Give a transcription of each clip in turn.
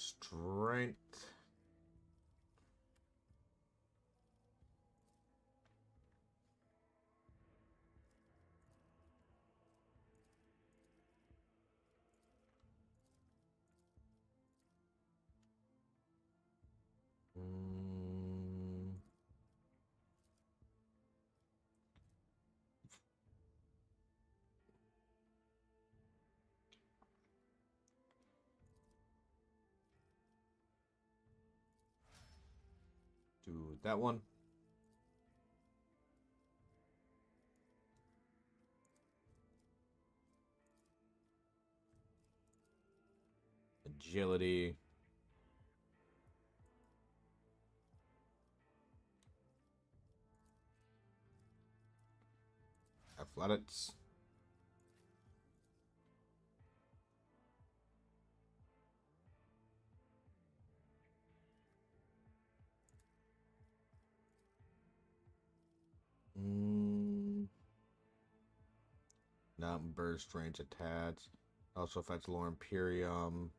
strength. Do that one. Agility. Athletics. Not burst range attacks. Also affects Lore Imperium.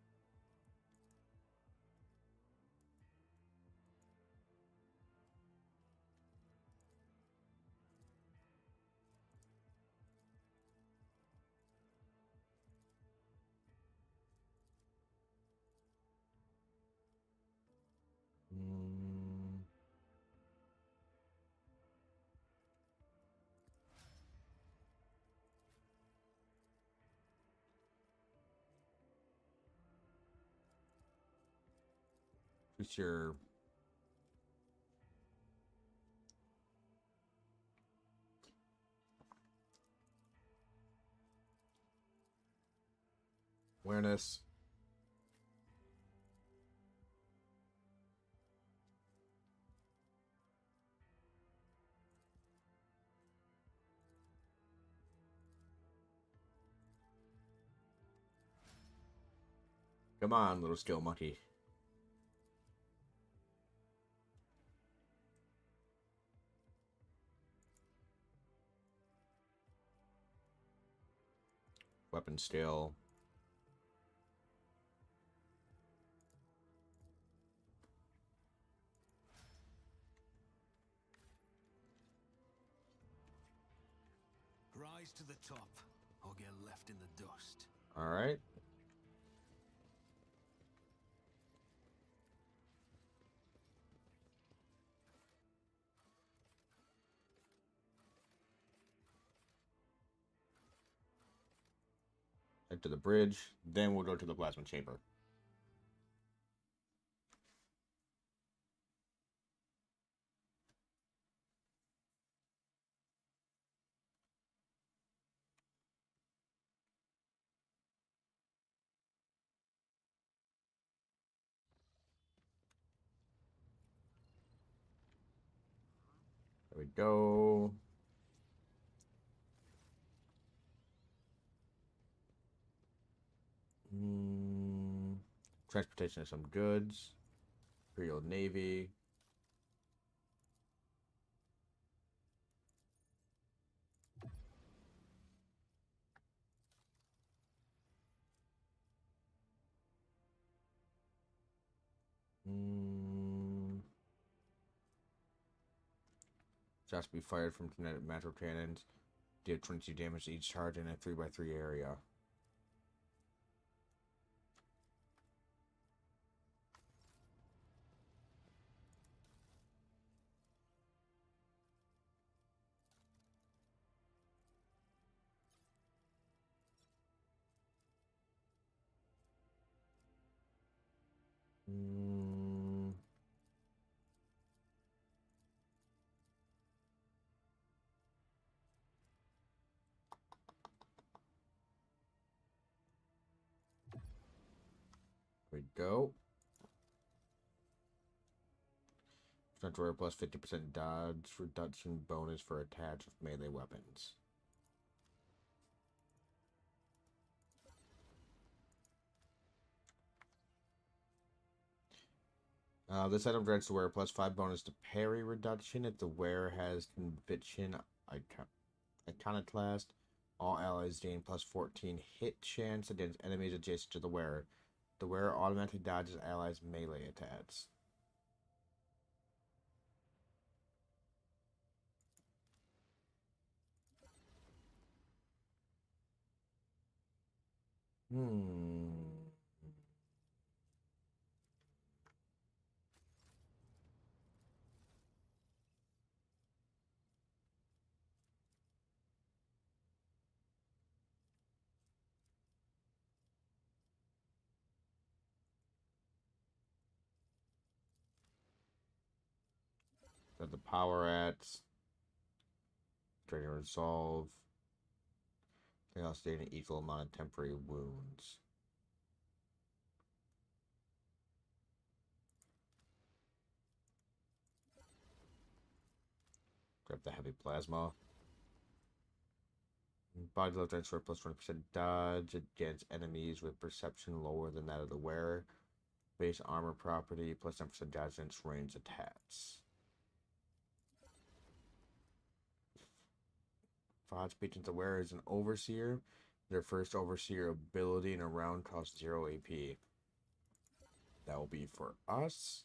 What's your awareness? Come on, little skill monkey. Weapon skill. Rise to the top, or get left in the dust. All right. Head to the bridge. Then we'll go to the plasma chamber. There we go. Transportation of some goods. Imperial Navy. Shots be fired from kinetic magical cannons. Deal 22 damage to each charge in a 3x3 area. There we go. Strength plus 50% dodge reduction bonus for attached melee weapons. This item grants the wearer plus 5 bonus to parry reduction if the wearer has conviction iconoclast. All allies gain plus 14 hit chance against enemies adjacent to the wearer. The wearer automatically dodges allies' melee attacks. Hmm. Got the power ats. Trigger resolve. They all state an equal amount of temporary wounds. Grab the heavy plasma. Body load transfer plus 20% dodge against enemies with perception lower than that of the wearer. Base armor property plus 10% dodge against ranged attacks. Fod speech into the wearer is an overseer. Their first overseer ability in a round costs 0 AP. That will be for us.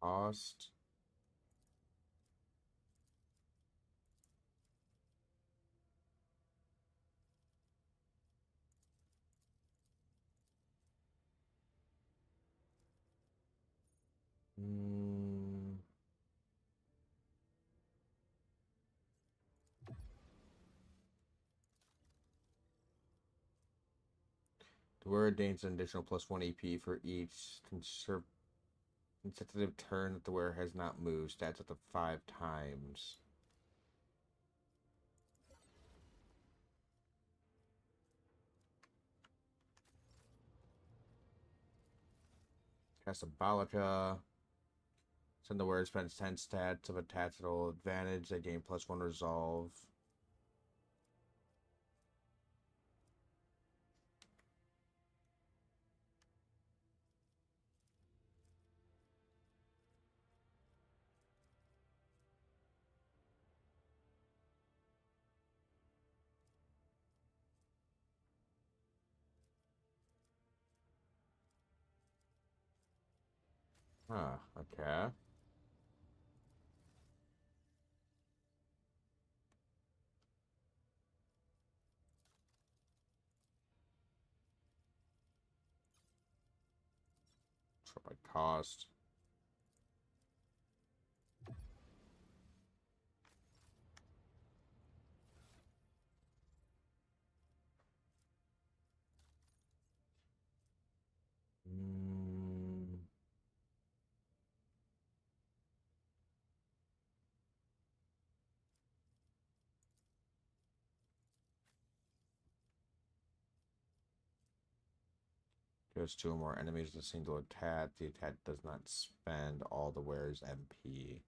Cost. The wearer gains an additional plus 1 AP for each consecutive turn that the wearer has not moved. Stats up to 5 times. Casabalica. Send the wearer spends 10 stats of a tactical advantage. They gain plus 1 resolve. Huh, okay. Sort by cost. There's 2 or more enemies in a single attack. The attack does not spend all the wearer's MP.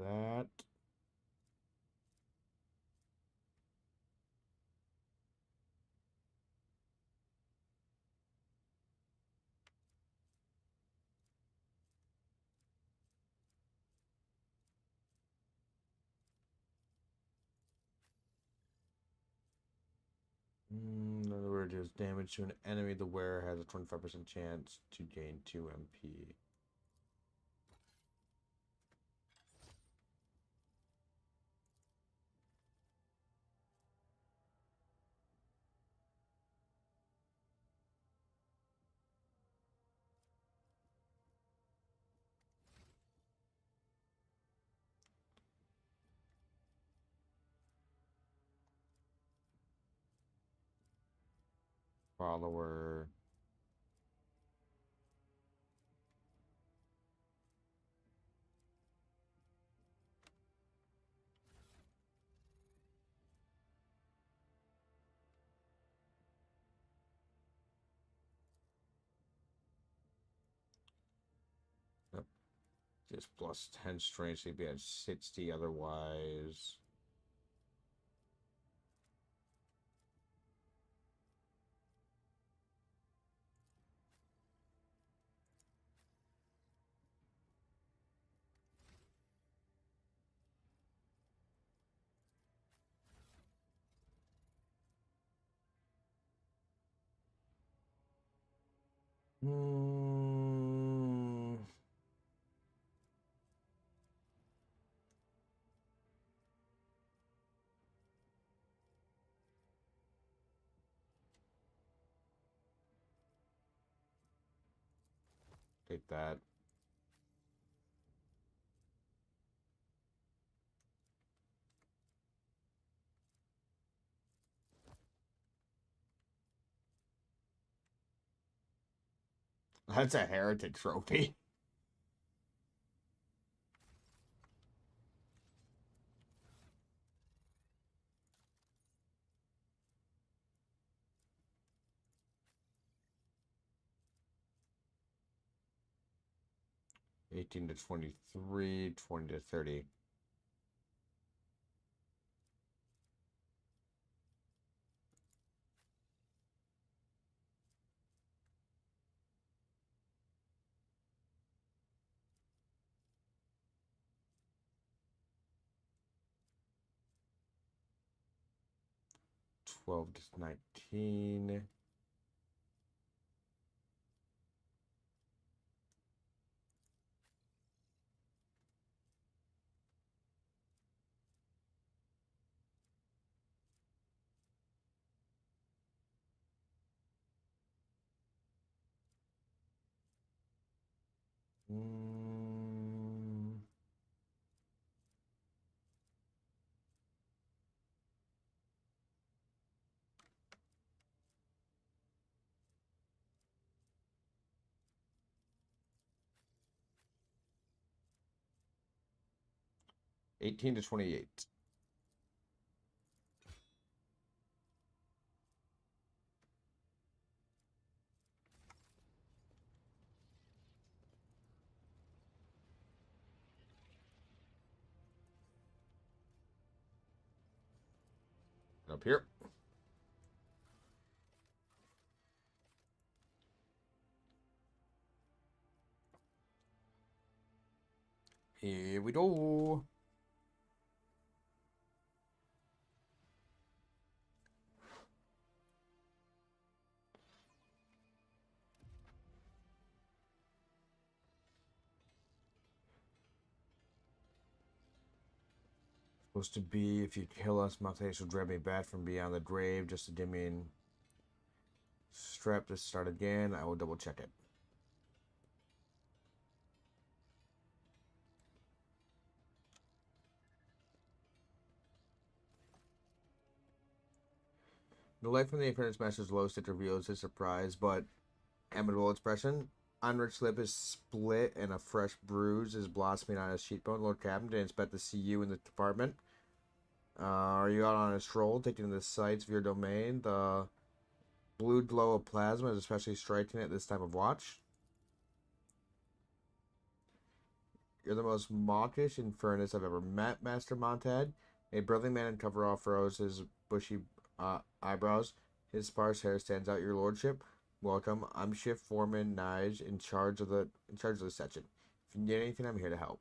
That. In other words, deals damage to an enemy. The wearer has a 25% chance to gain 2 MP. Follower. Just plus 10 strength, so he'd be at 60 otherwise. Hmm. Take that. That's a heretic trophy. Eighteen to 23, 20 to 30. Twelve to 19. Mm, 18 to 28. Up here. Here we go. Supposed to be, if you kill us, Maltese will grab me back from beyond the grave. Just a Dimian strap to start again. I will double check it. The light from the apprentice master's low stitch reveals his surprise but amicable expression. Unrich lip is split and a fresh bruise is blossoming on his cheekbone. Lord Captain, didn't expect to see you in the department. Are you out on a stroll, taking the sights of your domain? The blue glow of plasma is especially striking at this time of watch. You're the most mawkish in furnace I've ever met, Master Montad. A burly man in coverall furrows his bushy eyebrows. His sparse hair stands out. Your lordship, welcome. I'm Shift Foreman Nige, in charge of the section. If you need anything, I'm here to help.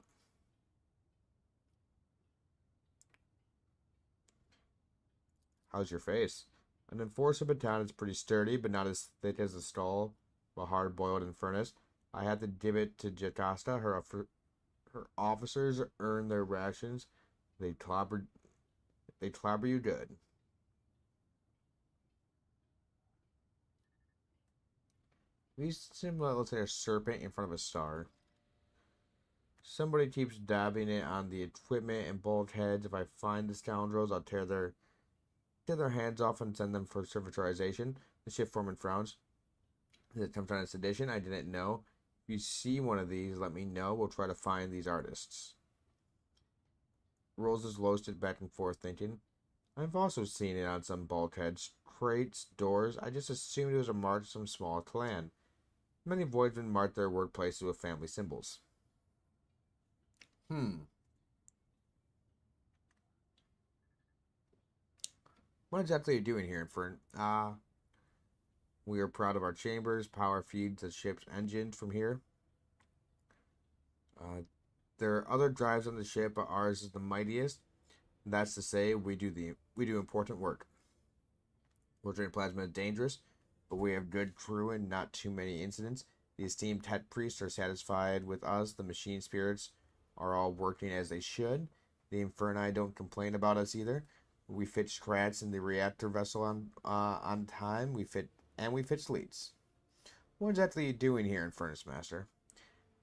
How's your face? An enforcer baton is pretty sturdy, but not as thick as the skull of a hard-boiled in furnace. I had to give it to Jocasta. Her officers earn their rations. They clobber you good. These seem like, looks like a serpent in front of a star. Somebody keeps dabbing it on the equipment and bulkheads. If I find the scoundrels, I'll tear their hands off and send them for servitorization. The shift foreman frowns. Is it some kind of sedition? I didn't know. If you see one of these, let me know. We'll try to find these artists. Rolls his low stick back and forth, thinking. I've also seen it on some bulkheads, crates, doors. I just assumed it was a mark of some small clan. Many voidsmen mark their workplaces with family symbols. Hmm. What exactly are you doing here, Infern? We are proud of our chambers. Power feeds the ship's engines from here. Uh, there are other drives on the ship, but ours is the mightiest. That's to say, we do important work. Filtrating plasma is dangerous, but we have good crew and not too many incidents. The esteemed Tet priests are satisfied with us. The machine spirits are all working as they should. The Inferni don't complain about us either. We fitched Kratz in the reactor vessel on time. We fitched leads. What exactly are you doing here in Furnace Master?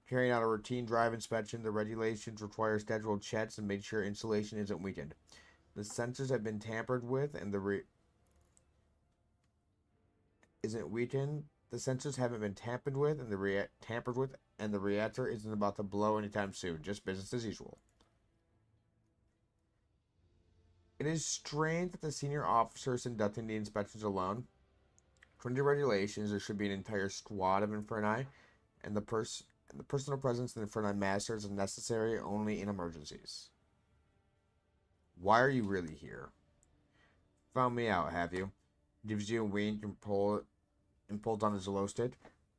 Carrying out a routine drive inspection. The regulations require scheduled checks and make sure insulation isn't weakened. The sensors have been tampered with, and the isn't weakened. The sensors haven't been tampered with, and the reactor isn't about to blow anytime soon. Just business as usual. It is strange that the senior officer is conducting the inspections alone. According to regulations, there should be an entire squad of Inferni, and the personal presence of the Inferni Masters is necessary only in emergencies. Why are you really here? Found me out, have you? Gives you a wink and pulled on his low stick.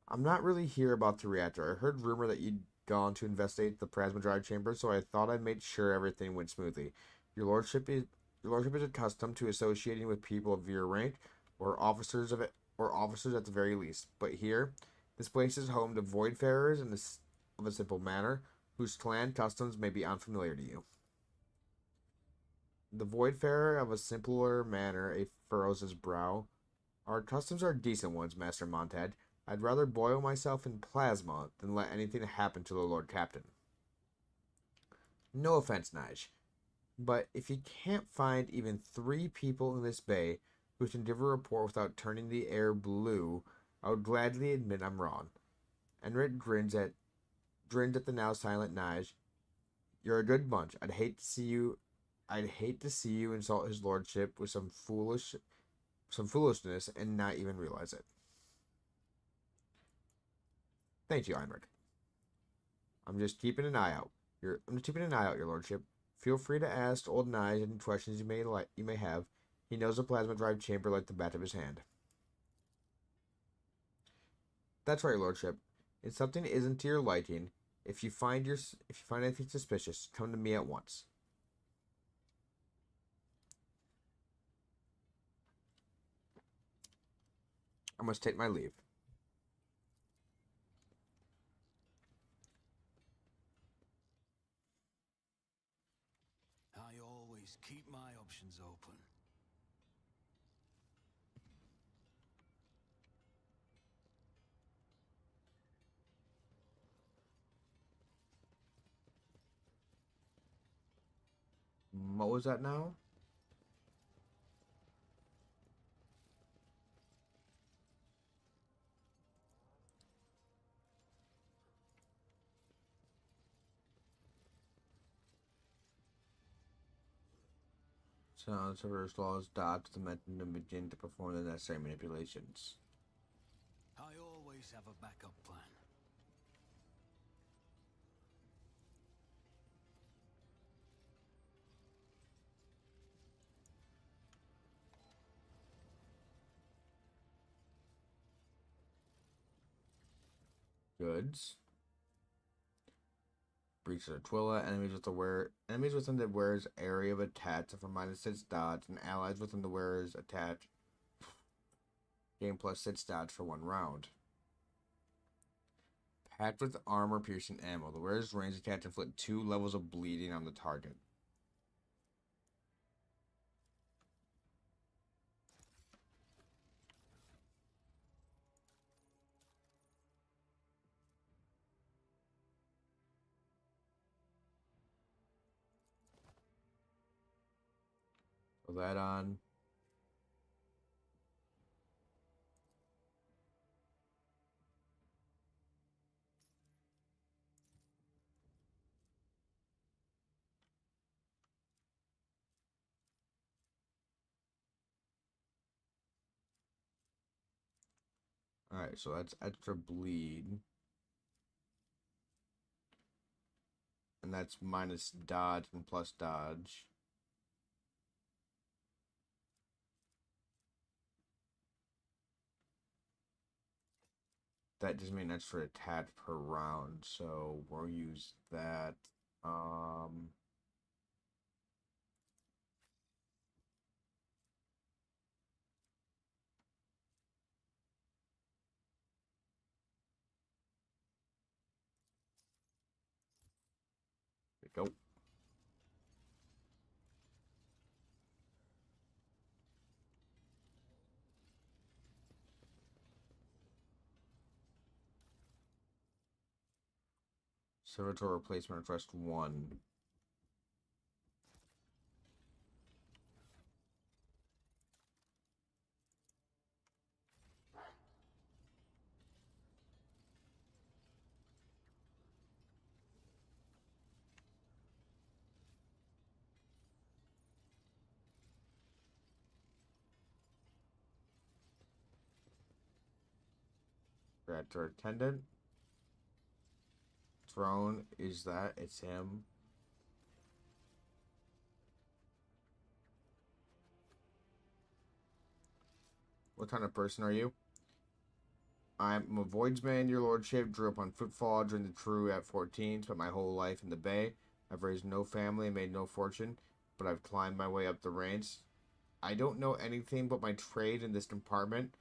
I'm not really here about the reactor. I heard rumor that you'd gone to investigate the plasma drive chamber, so I thought I'd make sure everything went smoothly. Your lordship is your lordship is accustomed to associating with people of your rank, or officers at the very least. But here, this place is home to voidfarers in this of a simple manner, whose clan customs may be unfamiliar to you. The voidfarer of a simpler manner furrows his brow. Our customs are decent ones, Master Montad. I'd rather boil myself in plasma than let anything happen to the Lord Captain. No offense, Nige, but if you can't find even 3 people in this bay who can give a report without turning the air blue, I would gladly admit I'm wrong. Enric grins at the now silent Nige. You're a good bunch. I'd hate to see you insult his lordship with some foolishness and not even realize it. Thank you, Heinrich. I'm just keeping an eye out. I'm just keeping an eye out, your lordship. Feel free to ask old Nye any questions you may have. He knows the plasma drive chamber like the back of his hand. That's right, lordship. If something isn't to your liking, if you find anything suspicious, come to me at once. I must take my leave. I always keep my options open. What was that now? Sounds reverse laws dot the method and begin to perform the necessary manipulations. I always have a backup plan. Goods. Breach of the Twila. Enemies within the wearer's area of attack for -6 dodge, and allies within the wearer's attack gain +6 dodge for 1 round. Packed with armor piercing ammo. The wearer's range attack inflict 2 levels of bleeding on the target. Put that on. Alright, so that's extra bleed. And that's minus dodge and plus dodge. That just means extra attack per round, so we'll use that. There we go. Servitor replacement request 1. Director attendant. Throne is that? It's him. What kind of person are you? I'm a voidsman, your lordship. Grew up on footfall during the True at 14. Spent my whole life in the Bay. I've raised no family and made no fortune, but I've climbed my way up the ranks. I don't know anything but my trade in this department.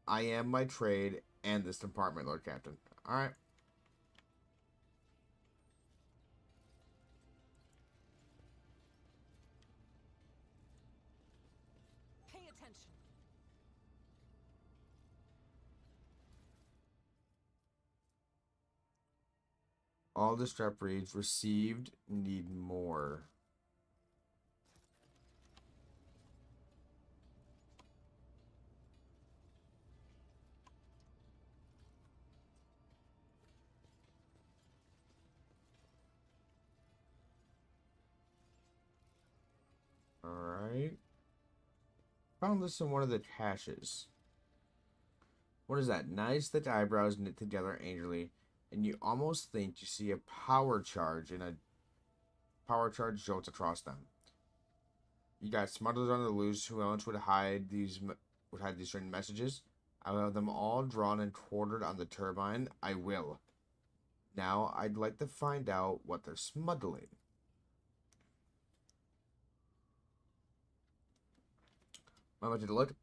I am my trade and this department, Lord Captain. Alright. Pay attention. All the strap reads received, need more. Alright. Found this in one of the caches. What is that? Nice thick eyebrows knit together angrily, and you almost think you see a power charge jolts across them. You got smugglers on the loose who else would hide these certain messages. I will have them all drawn and quartered on the turbine. I will. Now I'd like to find out what they're smuggling. I'm about to look.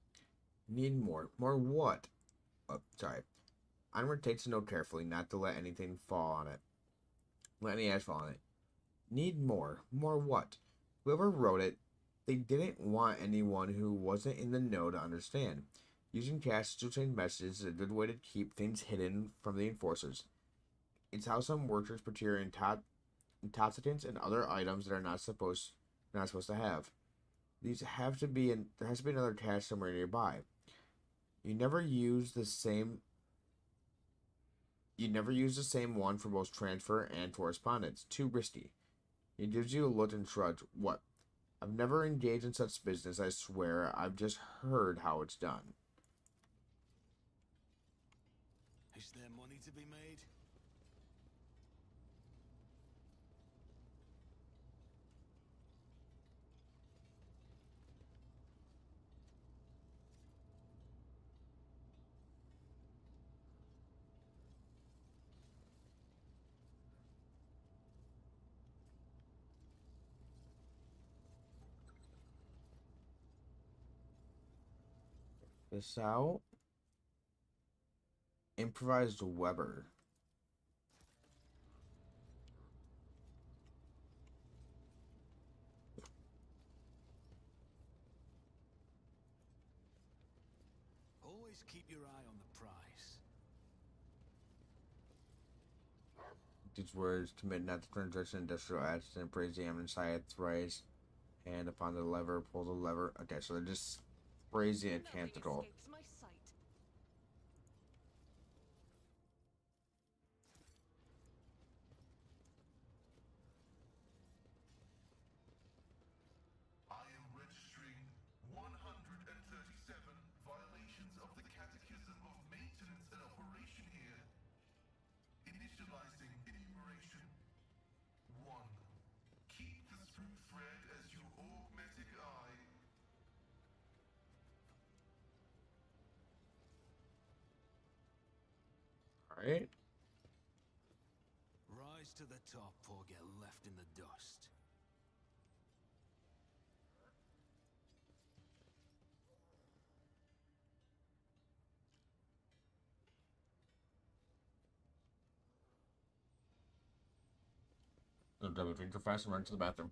Need more. More what? Oh, sorry. Onward takes a note carefully, not to let anything fall on it. Let any ash fall on it. Need more. More what? Whoever wrote it, they didn't want anyone who wasn't in the know to understand. Using caches to change messages is a good way to keep things hidden from the enforcers. It's how some workers procure intoxicants and other items that are not supposed to have. These have to be there has to be another cache somewhere nearby. You never use the same one for both transfer and correspondence. Too risky. He gives you a look and shrugs. What? I've never engaged in such business, I swear. I've just heard how it's done. Is there money to be made? This out. Improvised Weber. Always keep your eye on the prize. These words commit not to transaction industrial accident, praise the inside thrice, and upon the lever, pull the lever. Okay, so they're just phrasing a canticle. Escapes my sight. I am registering 137 violations of the Catechism of Maintenance and Operation here. Initializing enumeration. Alright. Rise to the top or get left in the dust. I'll double drink too fast and run to the bathroom.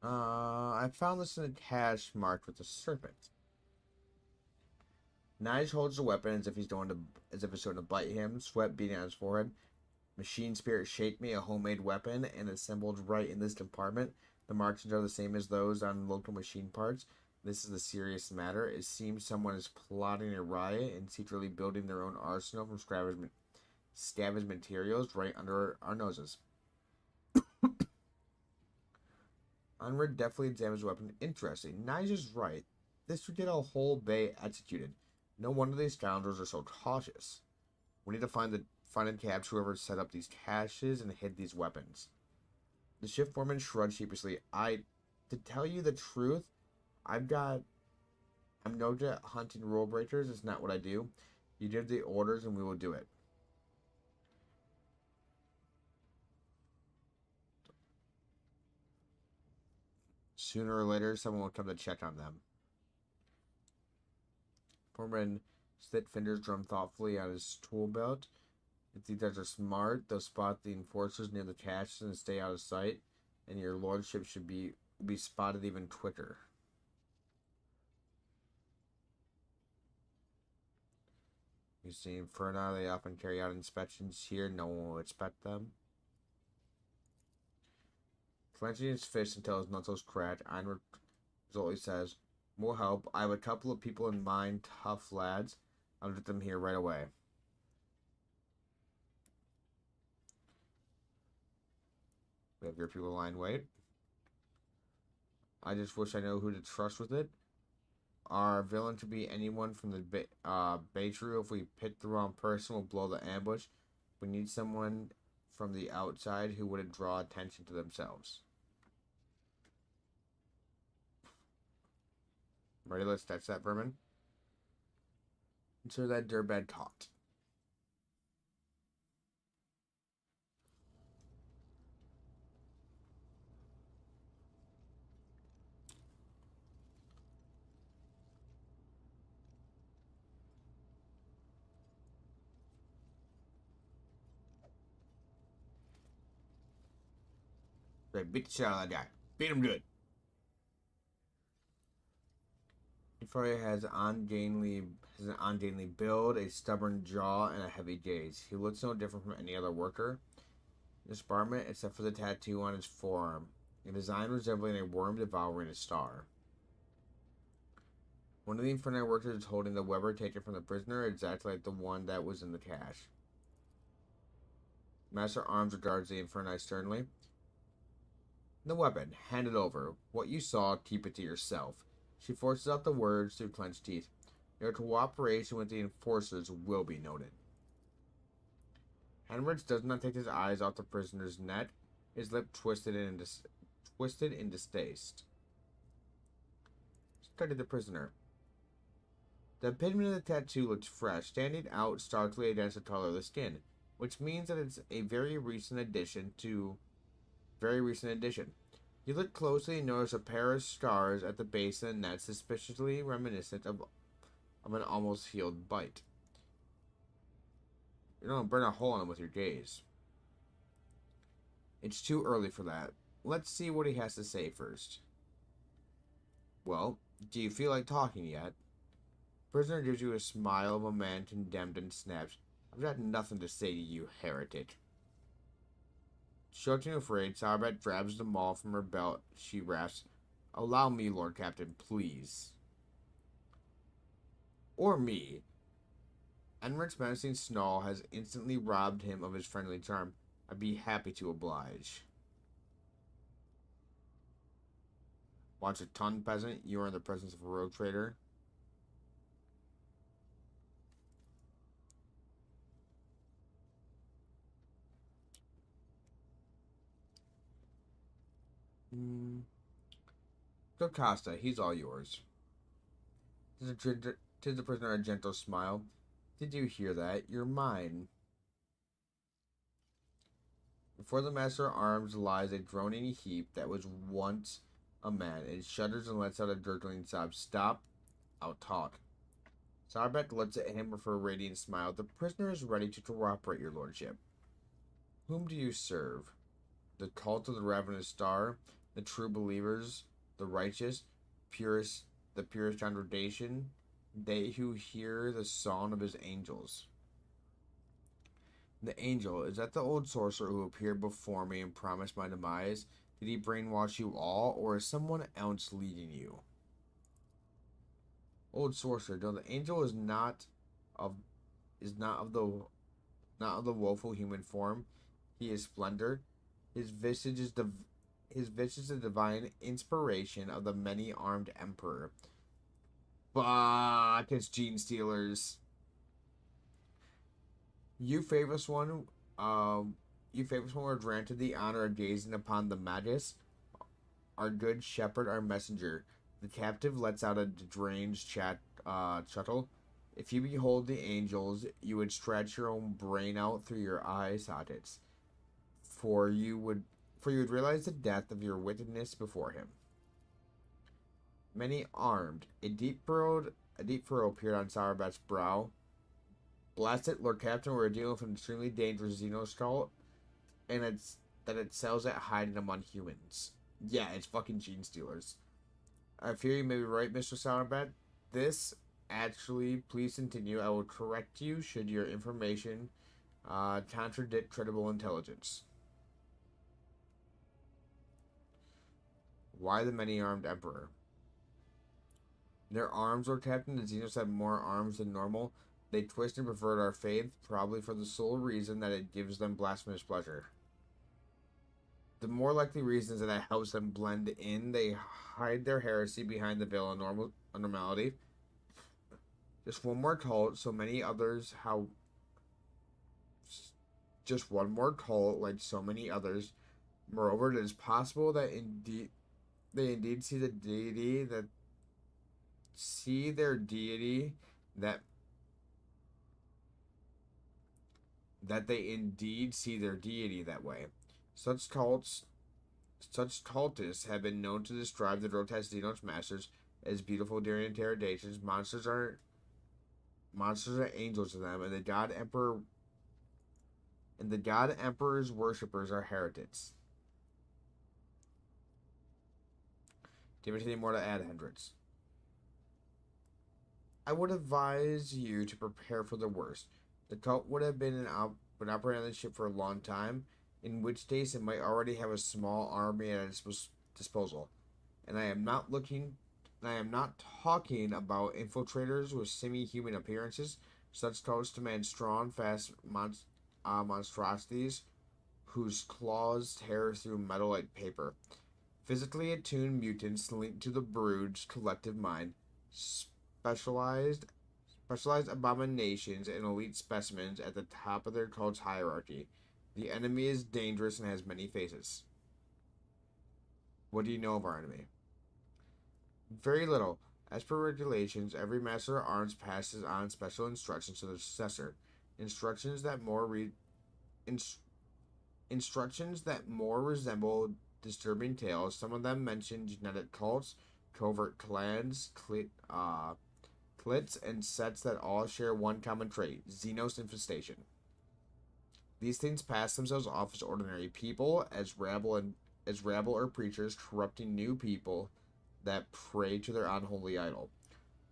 I found this in a cache marked with a serpent. Nige holds the weapon as if it's going to bite him, sweat beating on his forehead. Machine Spirit shaped me a homemade weapon and assembled right in this compartment. The markings are the same as those on local machine parts. This is a serious matter. It seems someone is plotting a riot and secretly building their own arsenal from scavenged materials right under our noses. Onward definitely examines the weapon. Interesting. Nige is right. This would get a whole bay executed. No wonder these scoundrels are so cautious. We need to find and capture whoever set up these caches and hid these weapons. The shift foreman shrugged sheepishly. To tell you the truth, I'm no good at hunting rule breakers. It's not what I do. You give the orders and we will do it. Sooner or later, someone will come to check on them. Foreman slit fingers drummed thoughtfully on his tool belt. If these guys are smart, they'll spot the enforcers near the caches and stay out of sight, and your lordship should be spotted even quicker. You see Inferno, they often carry out inspections here. No one will expect them. Clenching his fist until his knuckles crack, Einrich Zolli says, "More help. I have a couple of people in mind, tough lads. I'll get them here right away." We have your people lying wait. I just wish I know who to trust with it. Our villain to be anyone from the Baytru. If we pick the wrong person, we'll blow the ambush. We need someone from the outside who wouldn't draw attention to themselves. Ready? Let's touch that vermin. Consider that dirtbag caught. Right, beat the shit out of that guy. Beat him good. Euphoria has an ungainly build, a stubborn jaw, and a heavy gaze. He looks no different from any other worker. disbarment except for the tattoo on his forearm, a design resembling a worm devouring a star. One of the Inferni workers is holding the Weber taken from the prisoner, exactly like the one that was in the cache. Master Arms regards the Inferni sternly. The weapon, hand it over. What you saw, keep it to yourself. She forces out the words through clenched teeth. Your cooperation with the enforcers will be noted. Henrich does not take his eyes off the prisoner's neck, his lip twisted in distaste. Studied the prisoner. The pigment of the tattoo looks fresh, standing out starkly against the color of the skin, which means that it's a very recent addition. You look closely and notice a pair of scars at the base of the neck suspiciously reminiscent of an almost healed bite. You don't burn a hole in him with your gaze. It's too early for that. Let's see what he has to say first. Well, do you feel like talking yet? Prisoner gives you a smile of a man condemned and snaps. I've got nothing to say to you, heretic. Shouting afraid, Sarbat grabs the maul from her belt. She rasps, Allow me, Lord Captain, please. Or me. Enrich's menacing snarl has instantly robbed him of his friendly charm. I'd be happy to oblige. Watch a ton, peasant. You are in the presence of a rogue trader. Costa, he's all yours. Tis the prisoner a gentle smile. Did you hear that? You're mine. Before the master of arms lies a groaning heap that was once a man. It shudders and lets out a gurgling sob. Stop. I'll talk. Sarbeck looks at him with a radiant smile. The prisoner is ready to cooperate, your lordship. Whom do you serve? The cult of the ravenous star, the true believers, the righteous, the purest congregation, they who hear the song of his angels. The angel, is that the old sorcerer who appeared before me and promised my demise? Did he brainwash you all, or is someone else leading you? Old sorcerer, no, the angel is not of the woeful human form. He is splendor. His visage is the divine inspiration of the many-armed emperor. Fuck, it's Gene Stealers. You faithless one were granted the honor of gazing upon the Magus, our good shepherd, our messenger. The captive lets out a deranged chuckle. If you behold the angels, you would stretch your own brain out through your eye sockets, for you would realize the depth of your wickedness before him. Many armed, a deep furrow appeared on Sarbat's brow. Blast it, Lord Captain, we're dealing with an extremely dangerous Xenoskull, and it excels at hiding among humans. Yeah, it's fucking Gene Stealers. I fear you may be right, Mr. Sarbat. Please continue. I will correct you should your information contradict credible intelligence. Why the many-armed emperor? Their arms, Lord Captain. The Xenos have more arms than normal. They twist and pervert our faith, probably for the sole reason that it gives them blasphemous pleasure. The more likely reason is that it helps them blend in. They hide their heresy behind the veil of normality. Just one more cult, so many others. Just one more cult, like so many others. Moreover, it is possible that they indeed see the deity that see their deity that they indeed see their deity that way. Such cultists have been known to describe the grotesque Xenos masters as beautiful during interrogations. Monsters are angels to them, and the God Emperor's worshippers are heretics. Do you have anything more to add, Hendricks? I would advise you to prepare for the worst. The cult would have been operating on the ship for a long time, in which case it might already have a small army at its disposal. And I am not talking about infiltrators with semi-human appearances. Such cults demand strong, fast monstrosities whose claws tear through metal like paper. Physically attuned mutants linked to the Brood's collective mind, specialized specialized abominations and elite specimens at the top of their cult's hierarchy. The enemy is dangerous and has many faces. What do you know of our enemy? Very little. As per regulations, every Master of Arms passes on special instructions to their successor. Instructions that more instructions that more resemble disturbing tales. Some of them mention genetic cults, covert clans, clits, and sets that all share one common trait: Xenos infestation. These things pass themselves off as ordinary people, as rabble or preachers corrupting new people that pray to their unholy idol,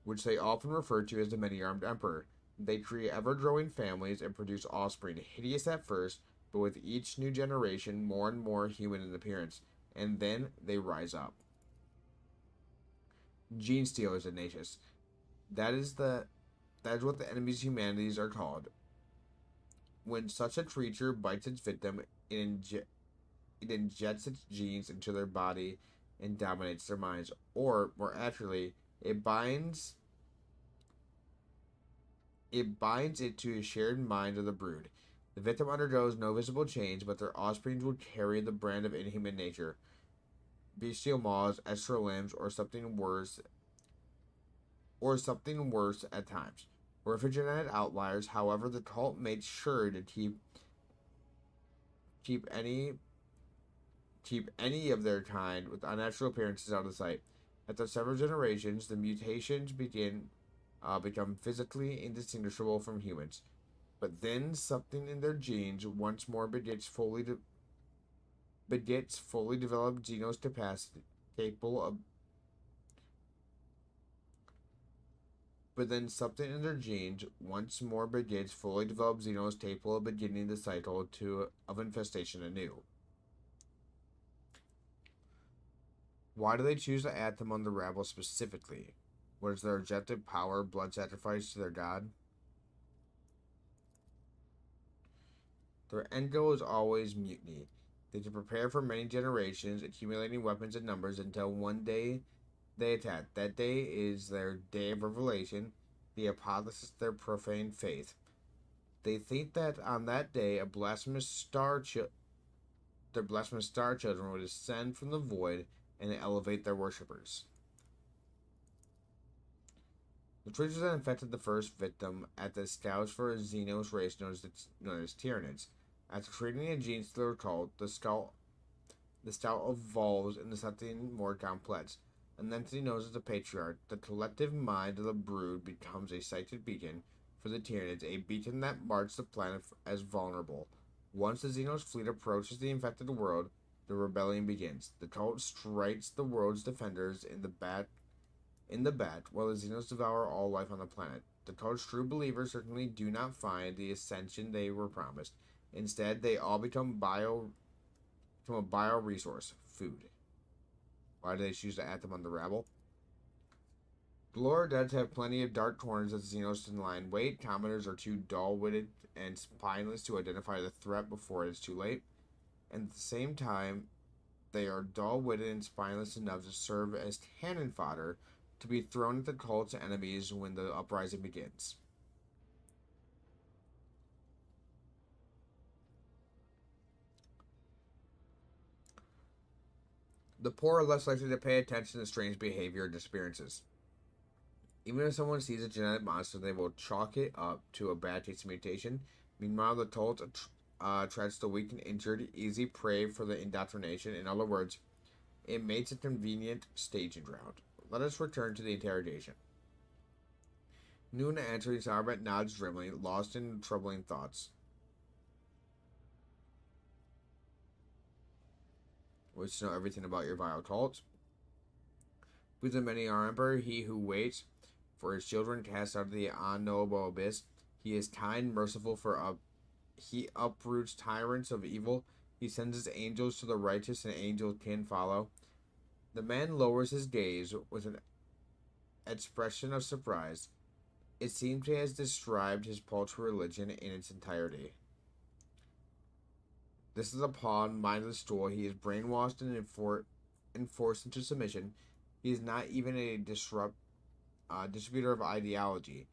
which they often refer to as the many-armed emperor. They create ever-growing families and produce offspring, hideous at first, but with each new generation more and more human in appearance, and then they rise up. Gene stealers, Ignatius. That is what the enemy's humanities are called. When such a creature bites its victim, it injects its genes into their body and dominates their minds. Or, more accurately, it binds it to a shared mind of the brood. The victim undergoes no visible change, but their offspring will carry the brand of inhuman nature, bestial maws, extra limbs, or something worse at times. Or for genetic outliers, however, the cult makes sure to keep any of their kind with unnatural appearances out of sight. After several generations, the mutations become physically indistinguishable from humans. But then something in their genes once more begets fully developed Xenos capacity, capable of But then something in their genes once more begins fully developed Xenos capable of beginning the cycle of infestation anew. Why do they choose to act among the rabble specifically? What is their objective? Power, blood sacrifice to their god? Their end goal is always mutiny. They can prepare for many generations, accumulating weapons and numbers until one day they attack. That day is their day of revelation, the apotheosis of their profane faith. They think that on that day, their blasphemous star children will descend from the void and elevate their worshippers. The creatures that infected the first victim at the scouts for a Xenos race known as Tyranids. After creating a gene stealer cult, the scout evolves into something more complex. An entity known as the Patriarch. The collective mind of the brood becomes a sighted beacon for the Tyranids, a beacon that marks the planet as vulnerable. Once the Xenos fleet approaches the infected world, the rebellion begins. The cult strikes the world's defenders in the back, while the Xenos devour all life on the planet. The cult's true believers certainly do not find the ascension they were promised. Instead, they all become a bio-resource, food. Why do they choose to act among the rabble? The lower decks have plenty of dark corners that Xenos can lie in wait. Commoners are too dull-witted and spineless to identify the threat before it is too late. And at the same time, they are dull-witted and spineless enough to serve as cannon fodder to be thrown at the cult's enemies when the uprising begins. The poor are less likely to pay attention to strange behavior and disappearances. Even if someone sees a genetic monster, they will chalk it up to a bad case of mutation. Meanwhile, the cult attracts the weak and injured, easy prey for the indoctrination. In other words, it makes a convenient staging ground. Let us return to the interrogation. Noon answering, Sarbet nods grimly, lost in troubling thoughts. Wish to know everything about your vile cult. With the many are emperor, he who waits for his children cast out of the unknowable abyss. He is kind, merciful, he uproots tyrants of evil, He sends his angels to the righteous, and angels can follow. The man lowers his gaze with an expression of surprise. It seems he has described his paltry religion in its entirety. This is a pawn, mindless tool. He is brainwashed and enforced into submission. He is not even a distributor of ideology.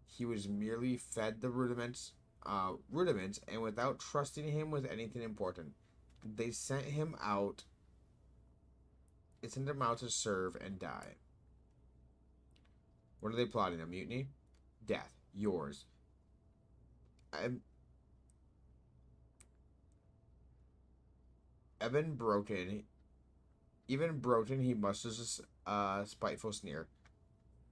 He was merely fed the rudiments, and without trusting him with anything important, they sent him out. They sent him out to serve and die. What are they plotting? A mutiny? Death. Yours. Even Broten, he musters a spiteful sneer.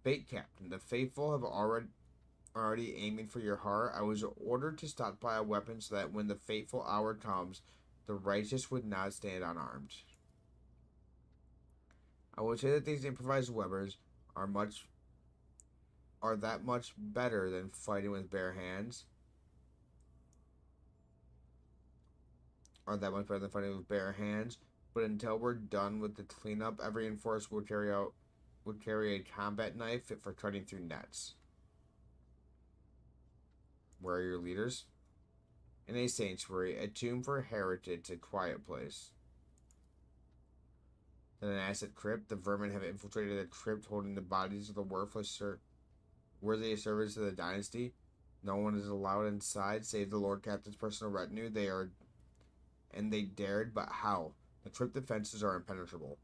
Fate, Captain, the faithful have already aiming for your heart. I was ordered to stockpile weapons so that when the fateful hour comes, the righteous would not stand unarmed. I would say that these improvised weapons are that much better than fighting with bare hands. But until we're done with the cleanup, every enforcer would carry a combat knife fit for cutting through nets. Where are your leaders? In a sanctuary, a tomb for heritage, a quiet place. Then an acid crypt. The vermin have infiltrated the crypt, holding the bodies of the worthy servants of the dynasty. No one is allowed inside, save the Lord Captain's personal retinue. They dared, but how? The crypt defenses are impenetrable.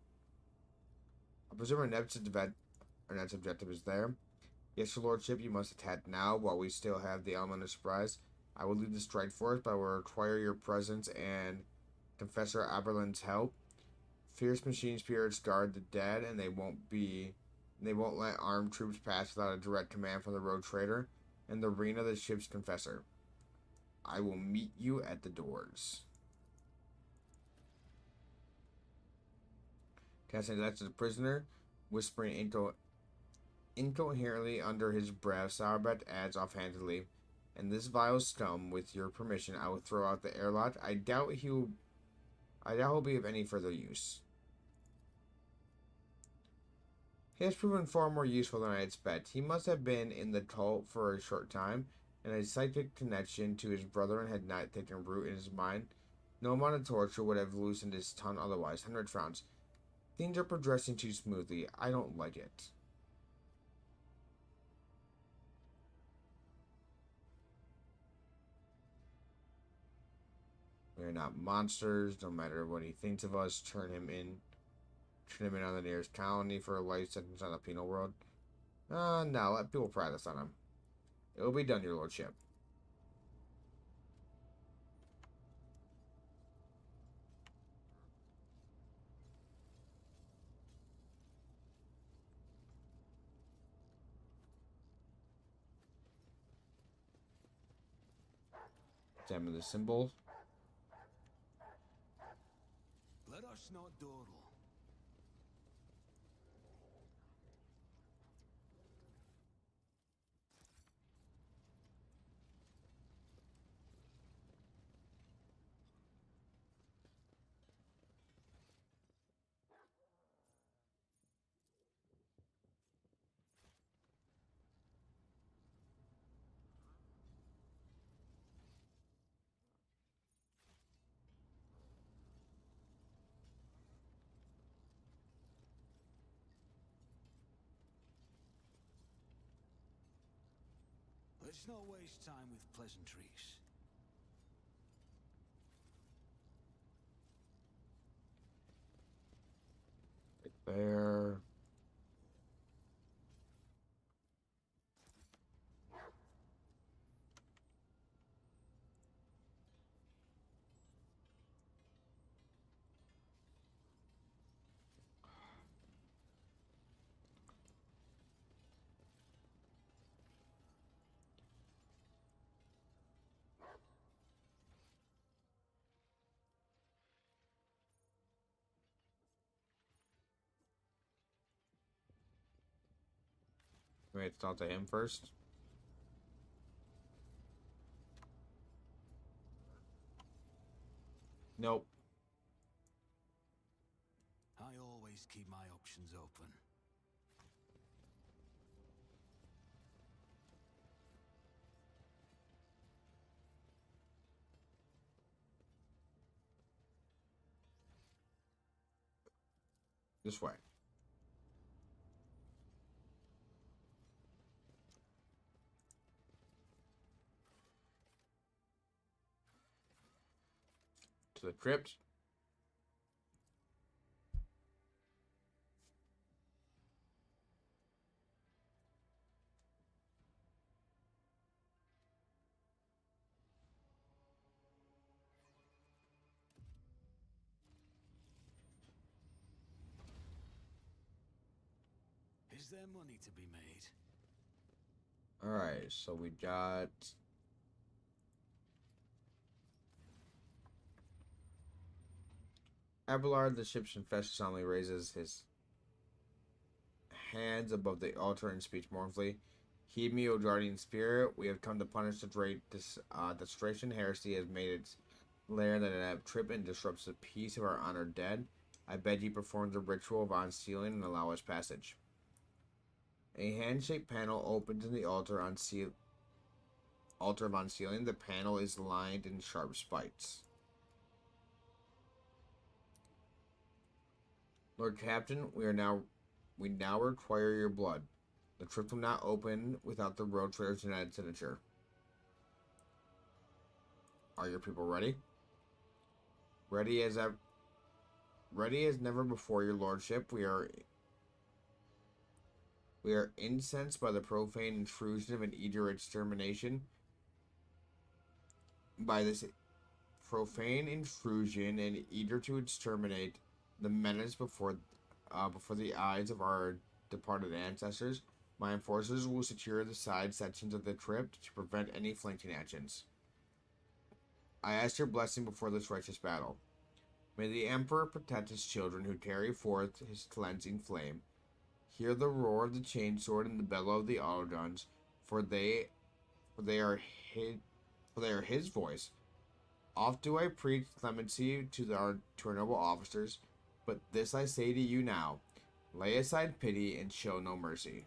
I presume our next objective is there. Yes, your lordship, you must attack now while we still have the element of surprise. I will lead the strike force, but I will require your presence and Confessor Aberlin's help. Fierce machine spirits guard the dead, and they won't let armed troops pass without a direct command from the road trader and the reign of the ship's confessor. I will meet you at the doors. Casting that to the prisoner, whispering incoherently under his breath, Sauerbach adds offhandedly, "And this vile scum, with your permission, I will throw out the airlock. I doubt he'll be of any further use." He has proven far more useful than I expect. He must have been in the cult for a short time, and a psychic connection to his brethren had not taken root in his mind. No amount of torture would have loosened his tongue otherwise. Henrik frowns. Things are progressing too smoothly. I don't like it. We are not monsters. No matter what he thinks of us, turn him in on the nearest colony for a life sentence on the penal world. No, let people practice on him. It will be done, your lordship. Examine the symbol. Let us not dawdle. Let's not waste time with pleasantries. Right there. Wait, talk to him first. Nope. I always keep my options open. This way. To the crypt. Is there money to be made? Alright, so we got... Abelard, the ship's infested, solemnly raises his hands above the altar and speaks mournfully. Heed me, O guardian spirit. We have come to punish the great desecration. Heresy has made its lair that it trip and disrupts the peace of our honored dead. I beg you perform the ritual of unsealing and allow us passage. A hand-shaped panel opens in the altar of unsealing. The panel is lined in sharp spikes. Lord Captain, we now require your blood. The crypt will not open without the road trader's united signature. Are your people ready? Ready as never before, your lordship. We are incensed by the profane intrusion of an Eager extermination. By this profane intrusion and eager to exterminate the menace before the eyes of our departed ancestors, my enforcers will secure the side sections of the crypt to prevent any flanking actions. I ask your blessing before this righteous battle. May the Emperor protect his children who carry forth his cleansing flame. Hear the roar of the chainsword and the bellow of the autoguns, for they are his voice. Oft do I preach clemency to our noble officers, but this I say to you now: lay aside pity and show no mercy.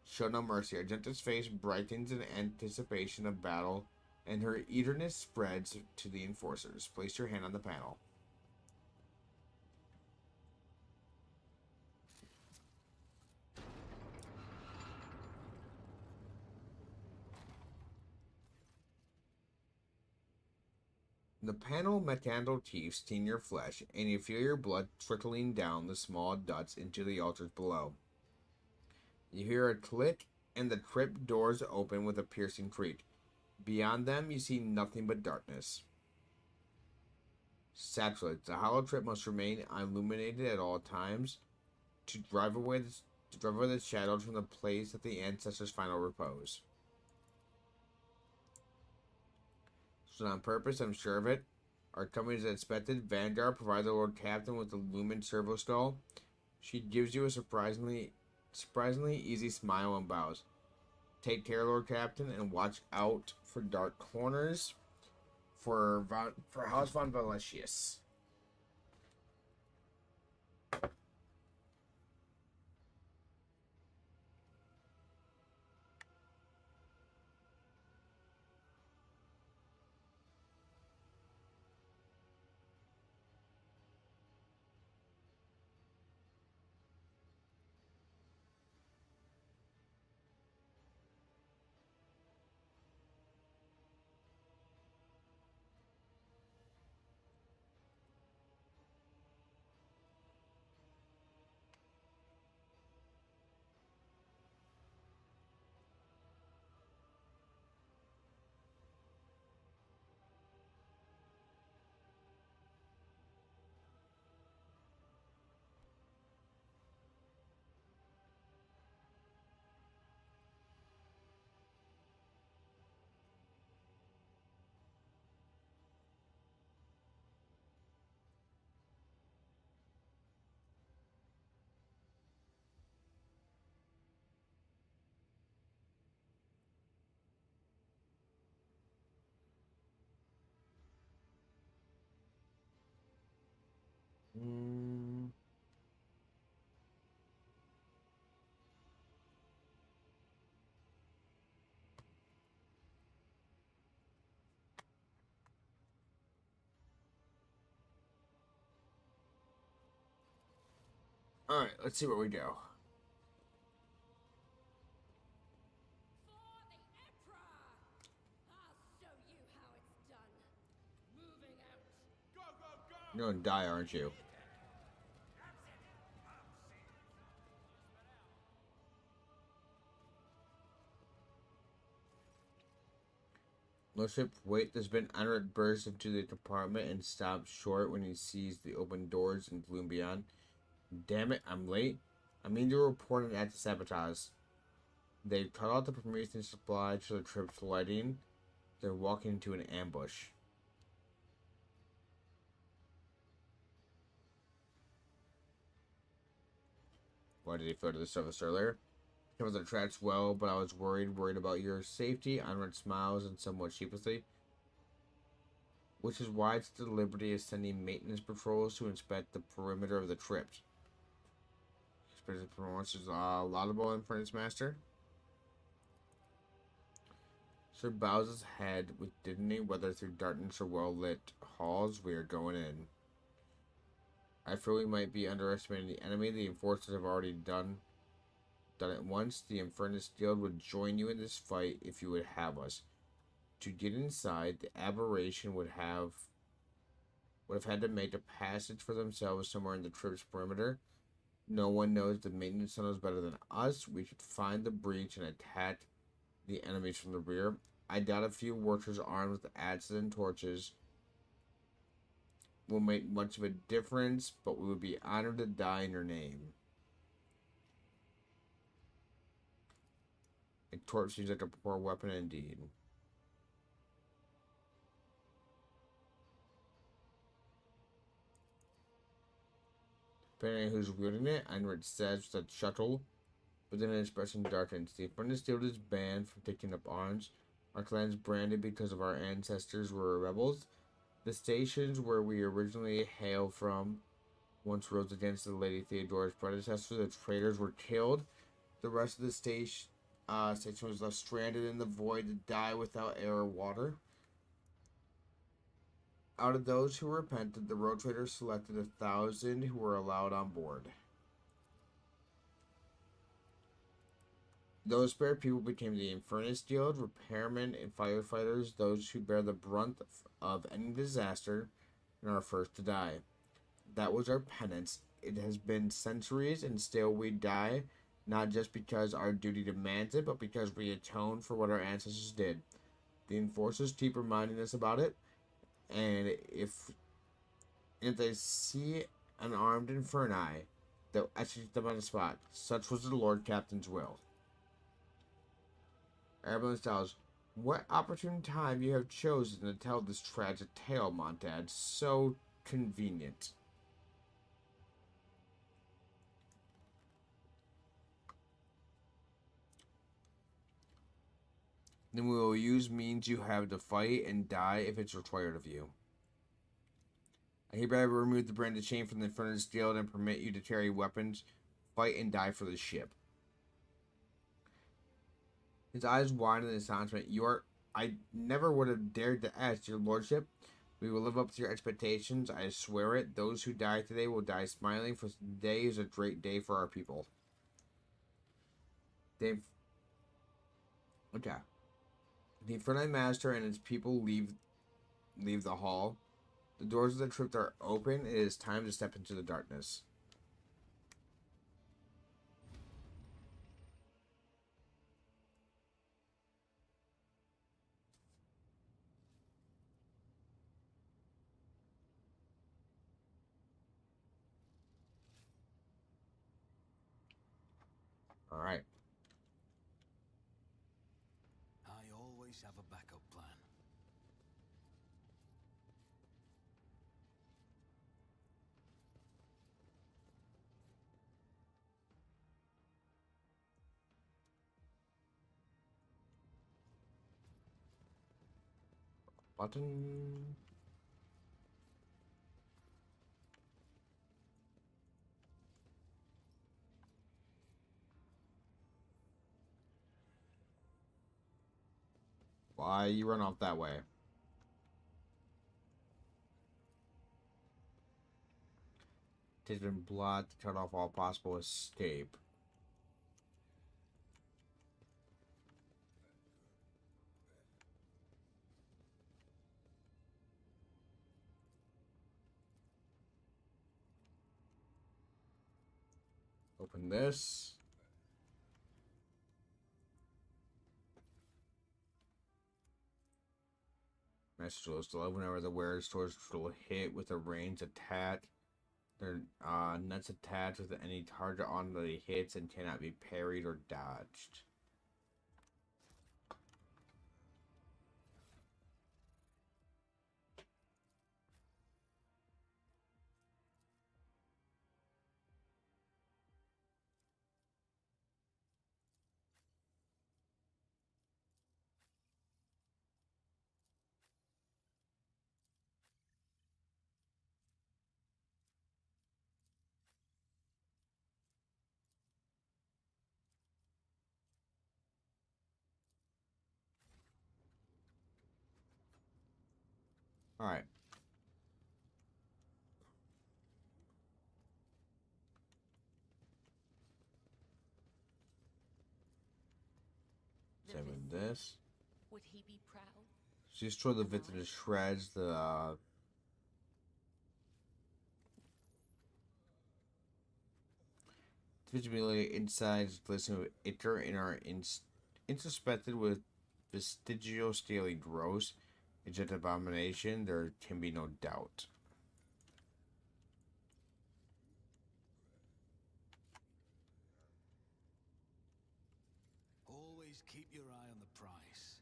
Show no mercy. Argenta's face brightens in anticipation of battle, and her eagerness spreads to the enforcers. Place your hand on the panel. The panel mechanical teeth sting your flesh, and you feel your blood trickling down the small ducts into the altars below. You hear a click, and the crypt doors open with a piercing creak. Beyond them, you see nothing but darkness. Sacrilege. The hollow crypt must remain illuminated at all times to drive away the shadows from the place of the ancestors' final repose. So on purpose, I'm sure of it. Our company is expected. Vanguard provides the Lord Captain with the Lumen Servo Skull. She gives you a surprisingly easy smile and bows. Take care, Lord Captain, and watch out for dark corners for House von Valesius. Alright, let's see where we go. For the Emperor! I'll show you how it's done. Moving out. You're gonna die, aren't you? Lordship, wait, there's been Honored bursts into the compartment and stops short when he sees the open doors and gloom beyond. Damn it, I'm late. I mean to report an act of sabotage. They've cut off the Promethean supply to the trip's lighting. They're walking into an ambush. Why did he fail to the surface earlier? Comes the tracks well, but I was worried about your safety. Onward smiles and somewhat sheepishly. Which is why it's the liberty of sending maintenance patrols to inspect the perimeter of the crypt. Expected performance is laudable in Furnace Master. Sir bows his head with dignity, whether through darkness or well-lit halls. We are going in. I fear we might be underestimating the enemy. The enforcers have already done it once. The Infernus Guild would join you in this fight if you would have us. To get inside, the aberration would have had to make a passage for themselves somewhere in the crypt's perimeter. No one knows the maintenance tunnels better than us. We should find the breach and attack the enemies from the rear. I doubt a few workers armed with axes and torches will make much of a difference, but we would be honored to die in your name. A torch seems like a poor weapon indeed. Depending on who's wielding it, Einrich says with a chuckle, but then an expression darkens. The Apprentice Guild is banned from taking up arms. Our clan's branded because of our ancestors were rebels. The stations where we originally hailed from once rose against the Lady Theodora's predecessor. The traitors were killed. The rest of the station was left stranded in the void to die without air or water. Out of those who repented, the road traders selected 1,000 who were allowed on board. Those spared people became the Infernus Guild, repairmen and firefighters, those who bear the brunt of any disaster and are first to die. That was our penance. It has been centuries and still we die, not just because our duty demands it, but because we atone for what our ancestors did. The enforcers keep reminding us about it, and if they see an armed Inferni, they'll execute them on the spot. Such was the Lord Captain's will. Arablin styles, what opportune time you have chosen to tell this tragic tale, Montad. So convenient. Then we will use means you have to fight and die if it's required of you. I hereby remove the branded chain from the Infernus Guild and permit you to carry weapons, fight and die for the ship. His eyes widen in astonishment. I never would have dared to ask, your lordship. We will live up to your expectations. I swear it. Those who die today will die smiling, for today is a great day for our people. Okay. The Inferni Master and his people leave the hall. The doors of the crypt are open. It is time to step into the darkness. All right. I always have a backup plan. Button. Why you run off that way? has been blocked to cut off all possible escape. Open this. Message list 11. Whenever the wearer's torch will hit with a range attack, their nuts attached with any target on the hits and cannot be parried or dodged. Alright. Examine this. Would he be proud? She destroyed the victim to shreds. The visibility insides glistening with ichor and are insuspected with vestigial scaly gross. It's an abomination. There can be no doubt. Always keep your eye on the price.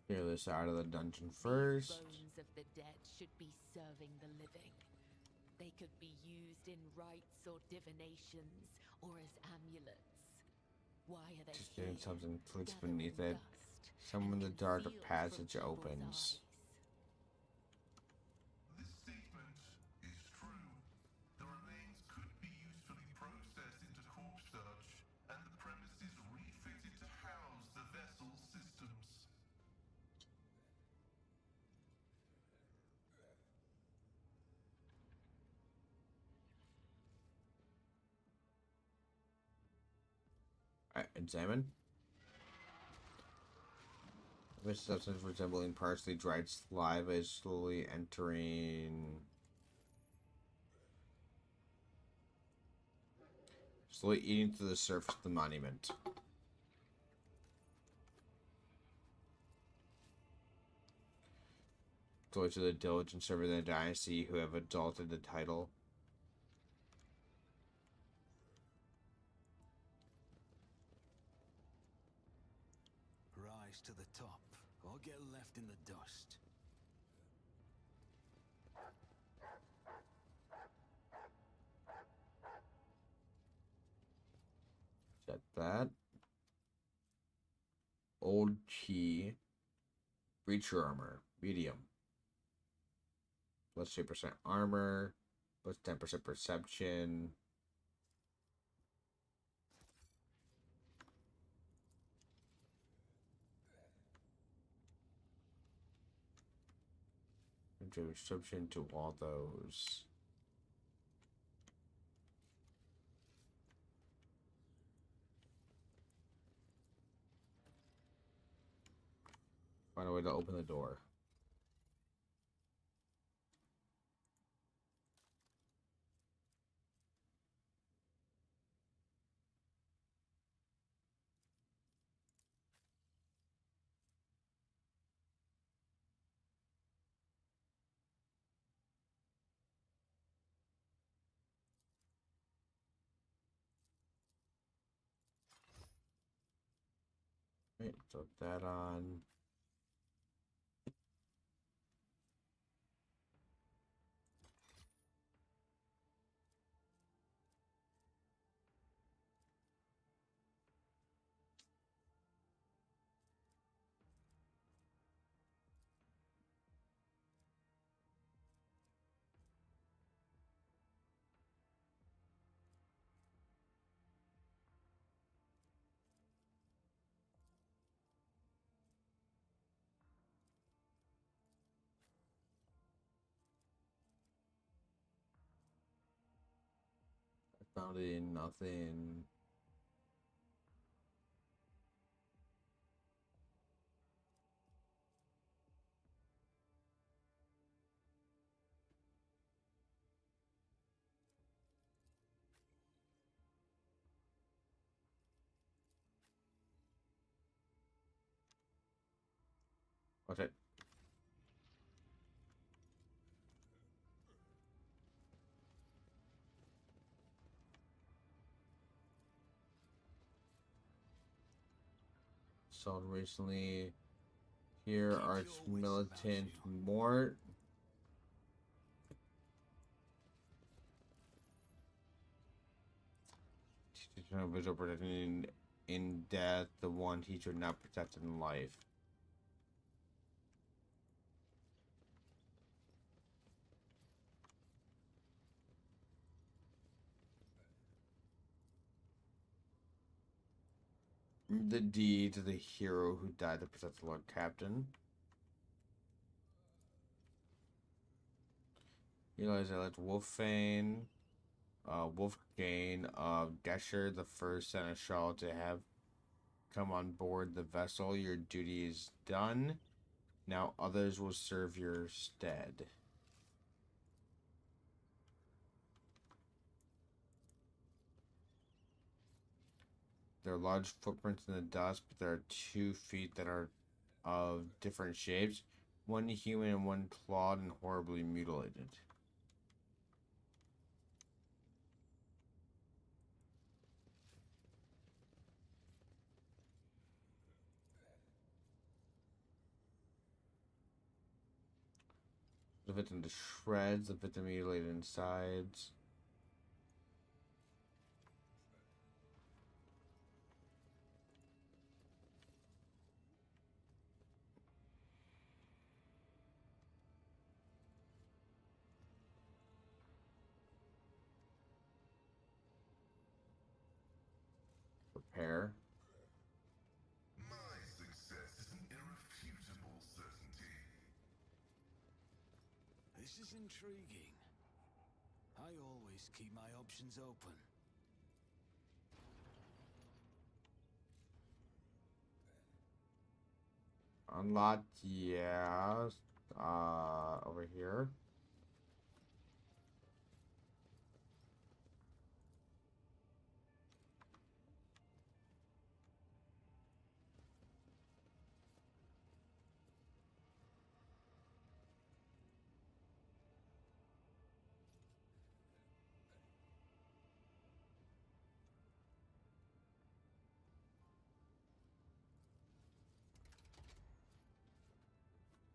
Clear this out of the dungeon These first. bones of the dead should be serving the living. They could be used in rites or divinations, or as amulets. Why are they Just here? getting something clicks Gathering beneath it. dust Someone and the dark concealed passage from people's opens. eyes. This statement is true. The remains could be usefully processed into corpse search, and the premises refitted to house the vessel's systems. Alright, examine. This substance resembling partially dried saliva is slowly entering. Slowly eating through the surface of the monument. Glory to the diligent servant of the dynasty who have adopted the title. Rise to the top, or get left in the dust. Check that. Old key. Breacher armor. Medium. Plus 2% armor. Plus 10% perception. Do restriction to all those. Find a way to open the door. Right, put that on. Found nothing. What's it? Sold recently. Here, Keep Arch your wits about Militant you. Mort. Teacher visual protecting in death, the one teacher not protected in life. The deeds of the hero who died to protect the Lord Captain. Eliza elect Wolfane, Wolfgain of Gesher, the first seneschal to have come on board the vessel. Your duty is done. Now others will serve your stead. There are large footprints in the dust, but there are 2 feet that are of different shapes. One human and one clawed and horribly mutilated. The victim to shreds, the victim mutilated insides. Repair. My success is an irrefutable certainty. This is intriguing. I always keep my options open. Unlocked, yeah. Over here.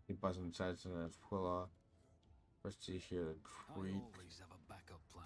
He buzzed inside and Aquila. Let's see here. The I creep. always have a backup plan.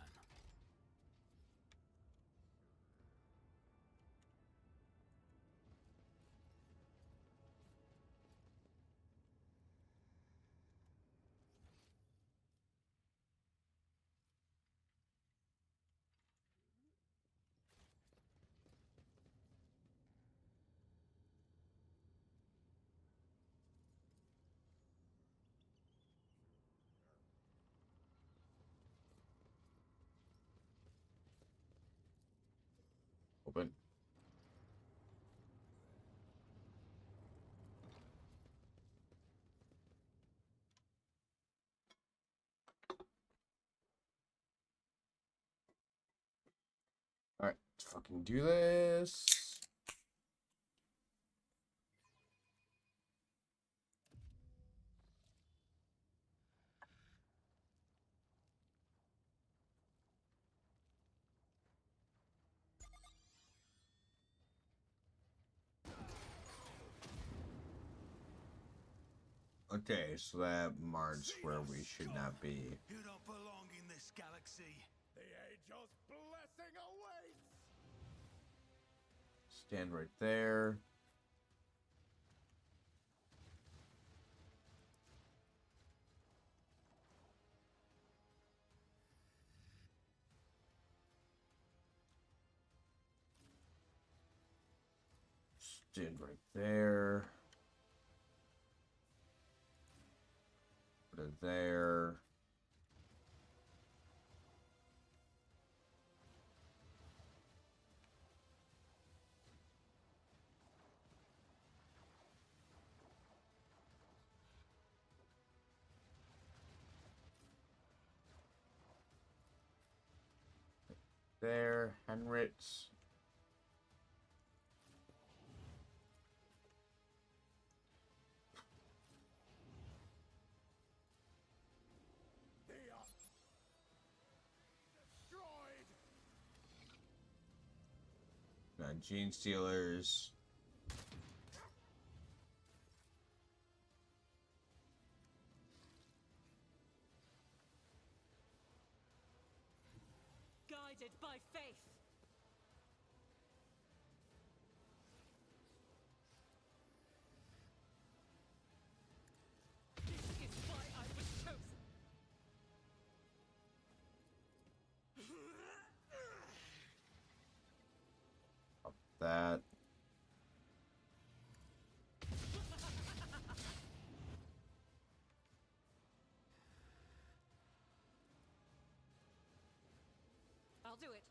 Open. Alright, let's fucking do this. Okay, so that marks where we should not be. You don't belong in this galaxy. The Angel's blessing awaits! Stand right there. Stand right there. Put it there. there, Henritz. They are destroyed. Gene Stealers. Guided by faith. This is why I was chosen. That. I'll do it.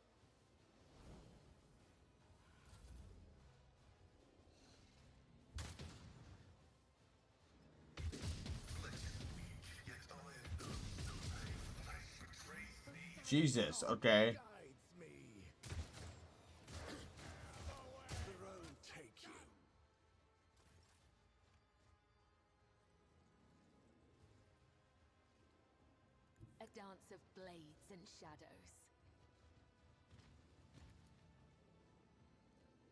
Jesus, okay. Guides me. Throne take you. A dance of blades and shadows.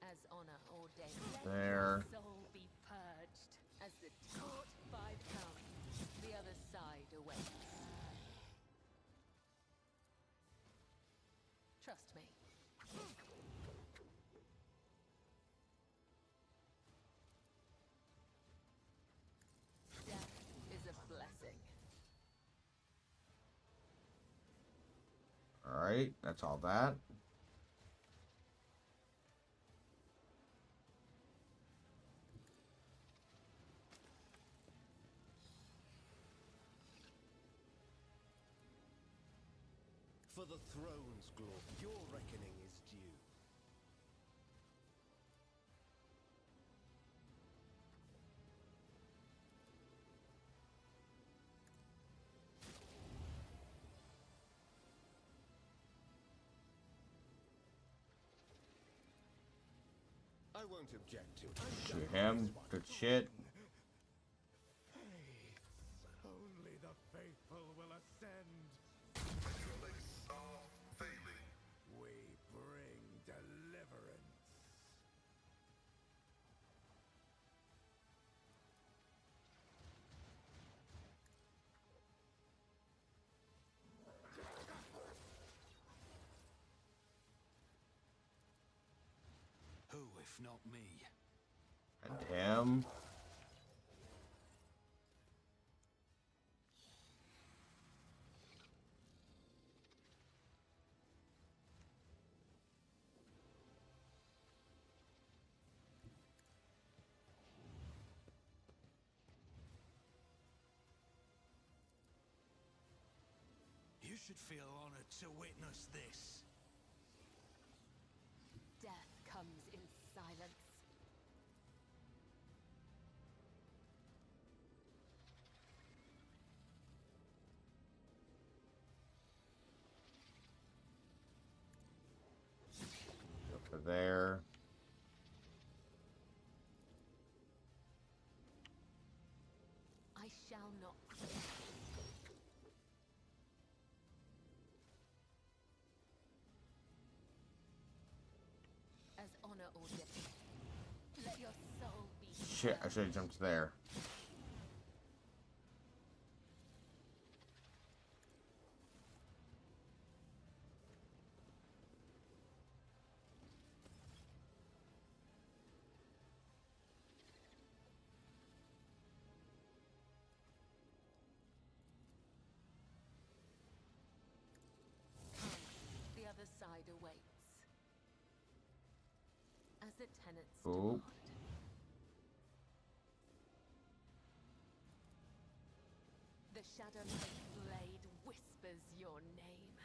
As honor ordained, There. let your soul be purged. As the court 5 comes, the other side awaits. Trust me. Death is a blessing. Alright, that's all that. For the throne's glory, your reckoning is due. I won't object to it. Shoot him. Good shit. Only the faithful will ascend. Your legs are failing. We bring deliverance. Who, if not me? And him. You should feel honored to witness this. Death comes in silence. Over there. I shall not. As honor ordained, let your soul be Shit, I should have jumped there. The other side awaits. As the tenants Oop. depart. The Shadow Knight blade whispers your name.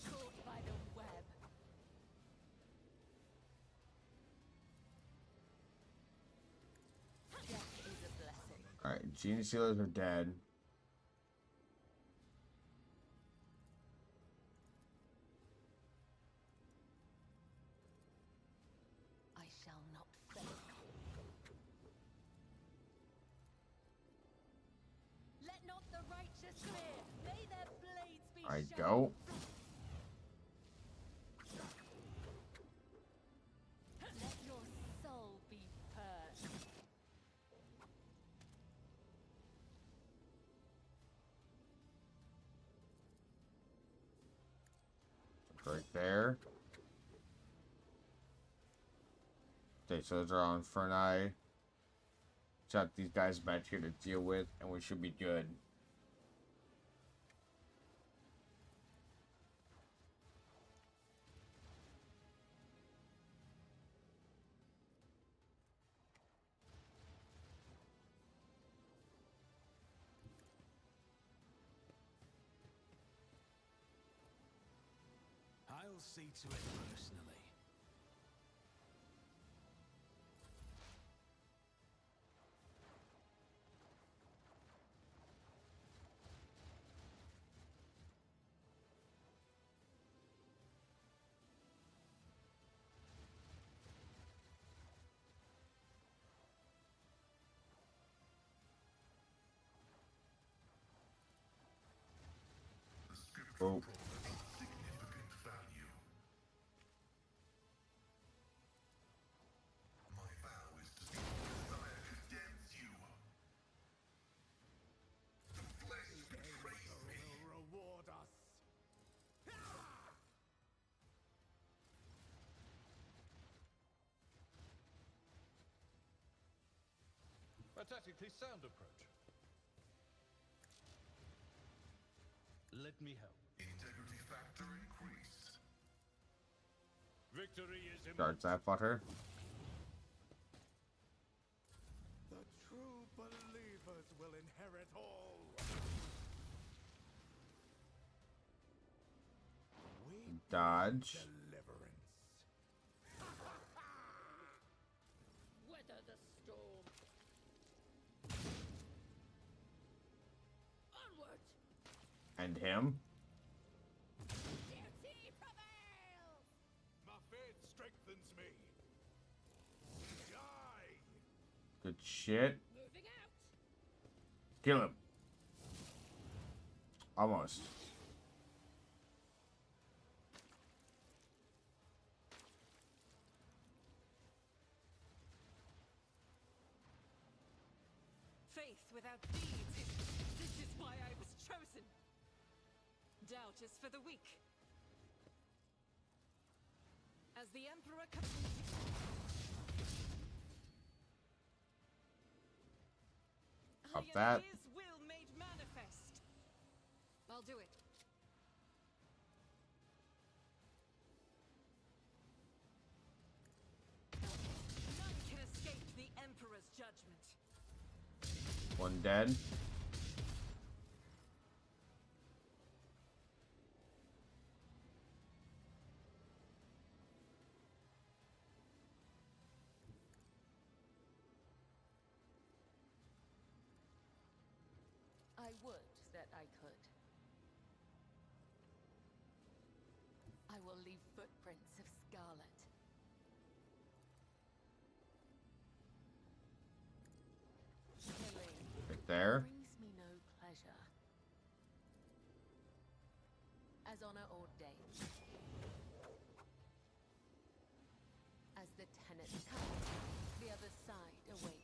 Caught by the web. Death is a blessing. Alright, Alright, gene sealers are dead. I shall not fail. Let not the righteous fear. May their blades be Alright, sharp. go. Let your soul be purged. Right there. Okay, so those are on Inferni. Got these guys back here to deal with, and we should be good. I'll see to it personally. The scripture Oh. promises significant value. My vow is to see the Messiah condemns you. The flesh betrays me. Reward us. A tactically sound approach. Let me help. Integrity factor increase. Victory is Guards that butter. The true believers will inherit all. We Dodge. deliverance. Weather the storm. Onward! And him. Duty prevails! My faith strengthens me. Die! Good shit. Moving out! Kill him. Almost. Faith without deeds. This is why I was chosen. Doubt is for the weak. As the Emperor completed... Up that. His will made manifest. I'll do it. None can escape the Emperor's judgment. One dead. I would that I could. I will leave footprints of scarlet. Killing Right there. brings me no pleasure. As honor ordained. As the tenets come, the other side awaits.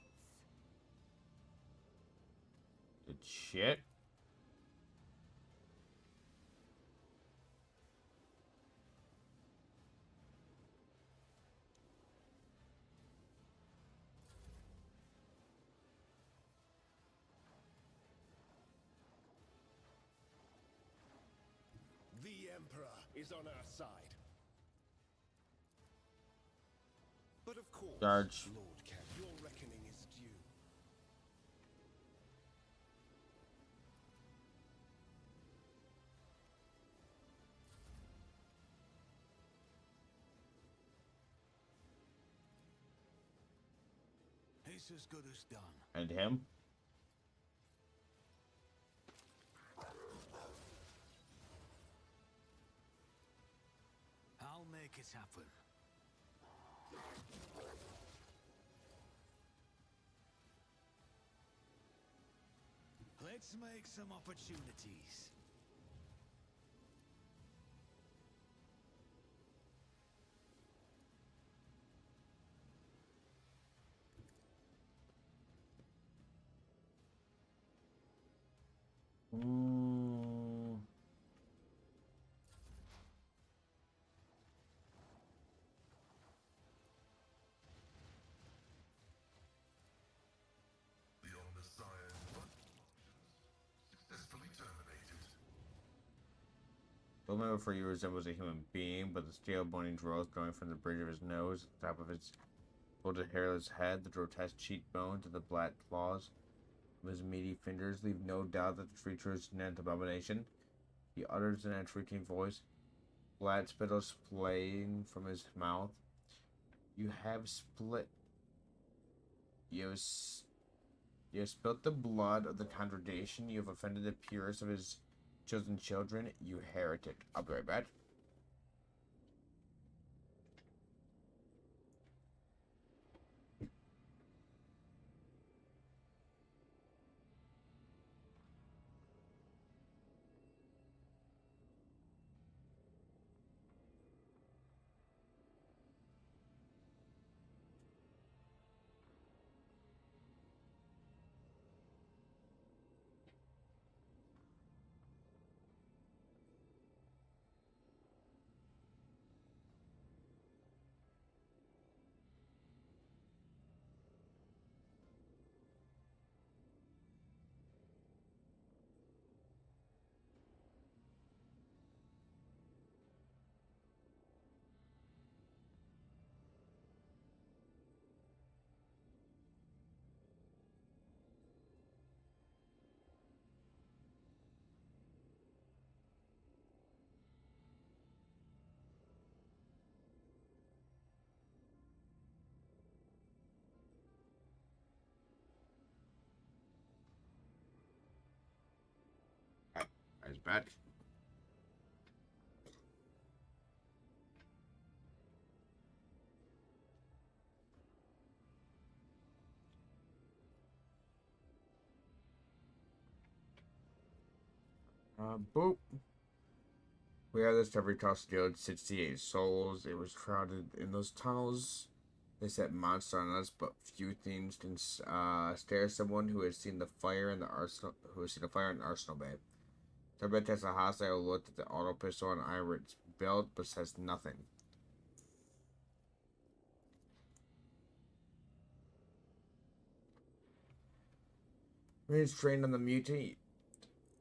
Good shit. The Emperor is on our side. But of course, Charge. Lord Cap, your reckoning is due. It's as good as done. And him. make it happen. Let's make some opportunities. The Omnissiah successfully terminated. The woman before you resembles a human being, but the stale bony growth growing from the bridge of his nose, the top of his folded hairless head, the grotesque cheekbones, and the black claws of his meaty fingers leave no doubt that the creature is an abomination. He utters in a shrieking voice, blood spittle splaying from his mouth. You have split. You have spilt the blood of the congregation. You have offended the purest of his chosen children. You heretic. I'll be right back. Eyes back. Boop. We have this every toss jailed 68 souls. It was crowded in those tunnels. They set monster on us, but few things can stare someone who has seen the fire in the arsenal. Who has seen the fire in the arsenal bay. I bet that's a hostile looked at the auto pistol on Irit's belt, but says nothing. When he's trained on the mutant,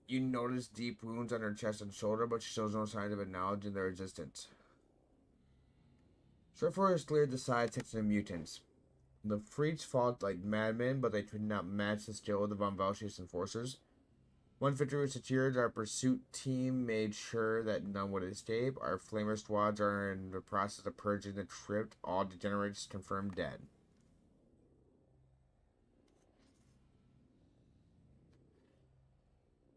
you notice deep wounds on her chest and shoulder, but she shows no signs of acknowledging their existence. Surfer has cleared the side section of mutants. The Freaks fought like madmen, but they could not match the skill of the Von Velsch's enforcers. One victory was secured. Our pursuit team made sure that none would escape. Our flamer squads are in the process of purging the crypt. All degenerates confirmed dead.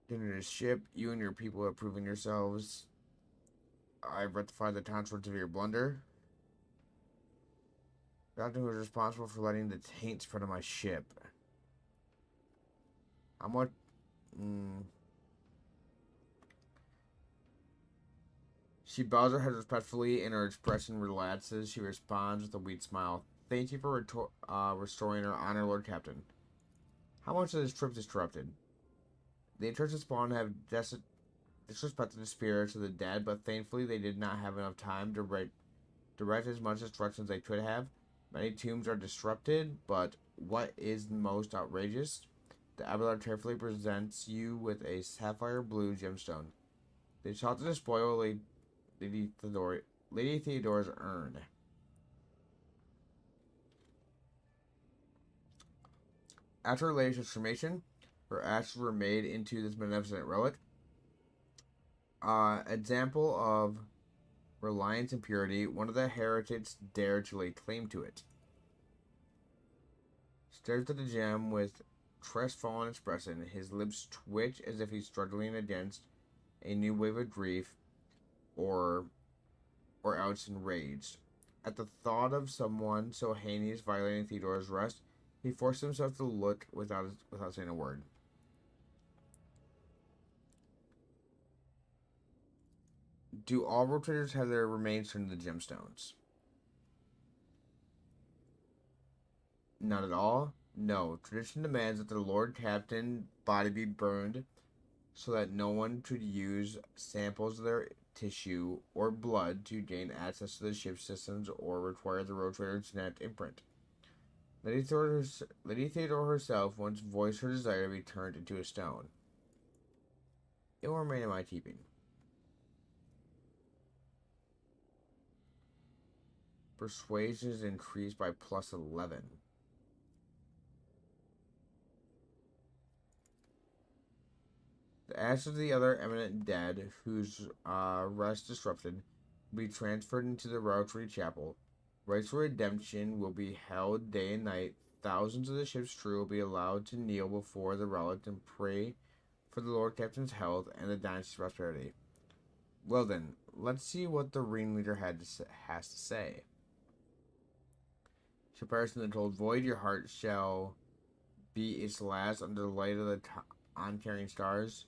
Getting to the ship, you and your people have proven yourselves. I've rectified the consequence of your blunder. Doctor who is responsible for letting the taint spread on my ship. I'm what? She bows her head respectfully and her expression relaxes. She responds with a weak smile. Thank you for restoring her honor, Lord Captain. How much of this trip disrupted? The intrusive spawn have disrespected the spirits of the dead, but thankfully they did not have enough time to direct as much instructions as they could have. Many tombs are disrupted, but what is most outrageous? The Abelard carefully presents you with a sapphire blue gemstone. They sought to spoil Lady Theodora's urn. After her latest transformation, her ashes were made into this magnificent relic. Example of reliance and purity. One of the heretics dared to lay claim to it. Stares at the gem with crestfallen expression. His lips twitch as if he's struggling against a new wave of grief or or else enraged. At the thought of someone so heinous violating Theodore's rest, he forced himself to look without saying a word. Do all rotators have their remains turned into gemstones? Not at all. No. Tradition demands that the Lord Captain body be burned so that no one could use samples of their tissue or blood to gain access to the ship's systems or require the rotator's genetic imprint. Lady Theodore herself once voiced her desire to be turned into a stone. It will remain in my keeping. Persuasion is increased by plus 11. The ashes of the other eminent dead, whose rest disrupted, will be transferred into the Reliquary Chapel. Rites for redemption will be held day and night. Thousands of the ship's crew will be allowed to kneel before the relic and pray for the Lord Captain's health and the dynasty's prosperity. Well then, let's see what the ringleader has to say. Shall perish in the cold void, your heart shall be its last under the light of the on-carrying stars.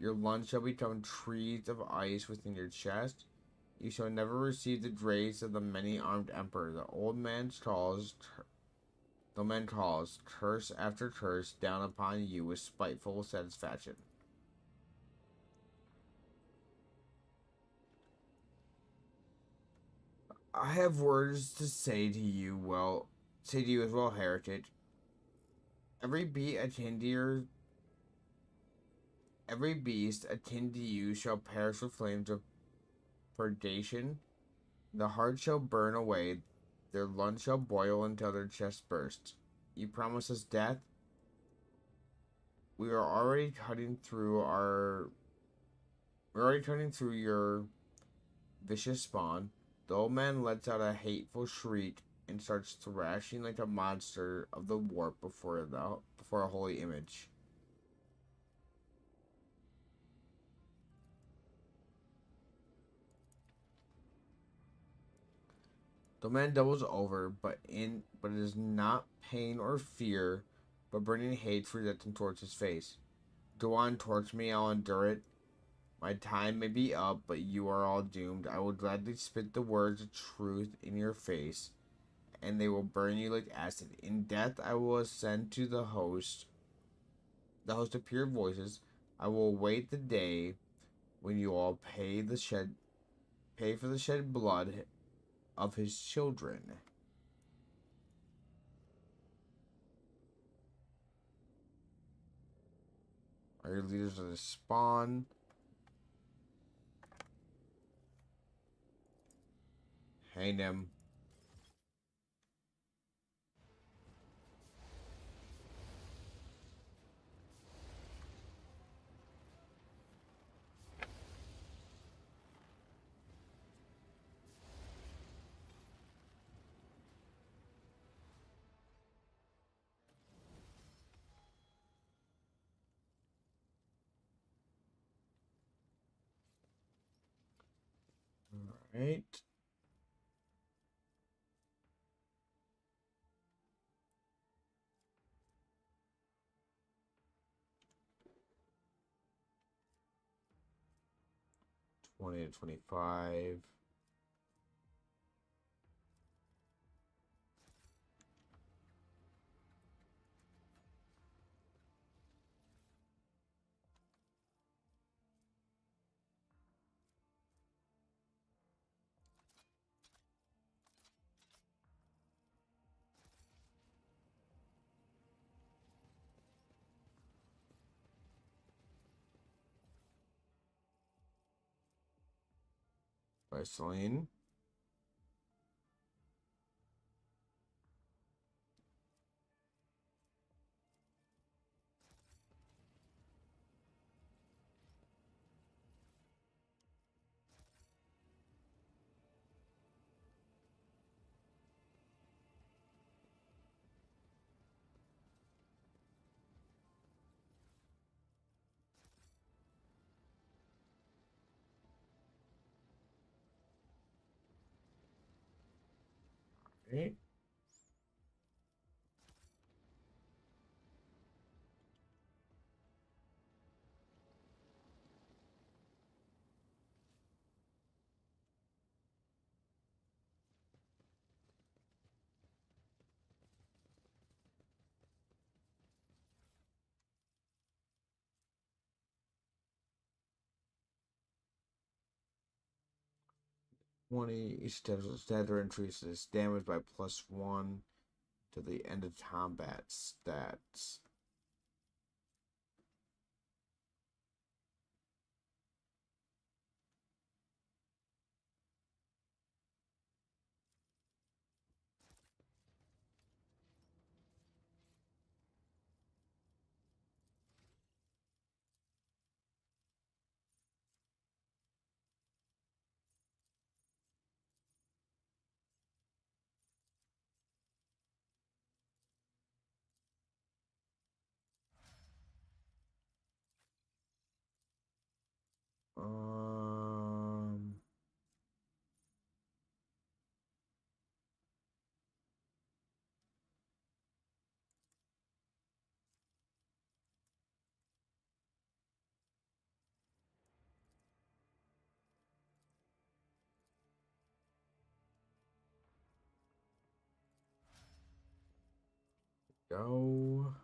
Your lungs shall become trees of ice within your chest. You shall never receive the grace of the many-armed emperor. The man calls curse after curse down upon you with spiteful satisfaction. I have words to say to you as well, heretic. Every beast akin to you shall perish with flames of purgation. The heart shall burn away, their lungs shall boil until their chest bursts. You promise us death? We're already cutting through your vicious spawn. The old man lets out a hateful shriek and starts thrashing like a monster of the warp before a holy image. The man doubles over, but it is not pain or fear, but burning hatred that contorts his face. Go on, torture me, I'll endure it. My time may be up, but you are all doomed. I will gladly spit the words of truth in your face, and they will burn you like acid. In death, I will ascend to the host of pure voices. I will await the day when you all pay for the shed blood of his children. Are your leaders of the spawn? Hang them. All right. $20 to $25. By Celine. Right. Each stature increases damage by +1 to the end of combat stats. Um. Go.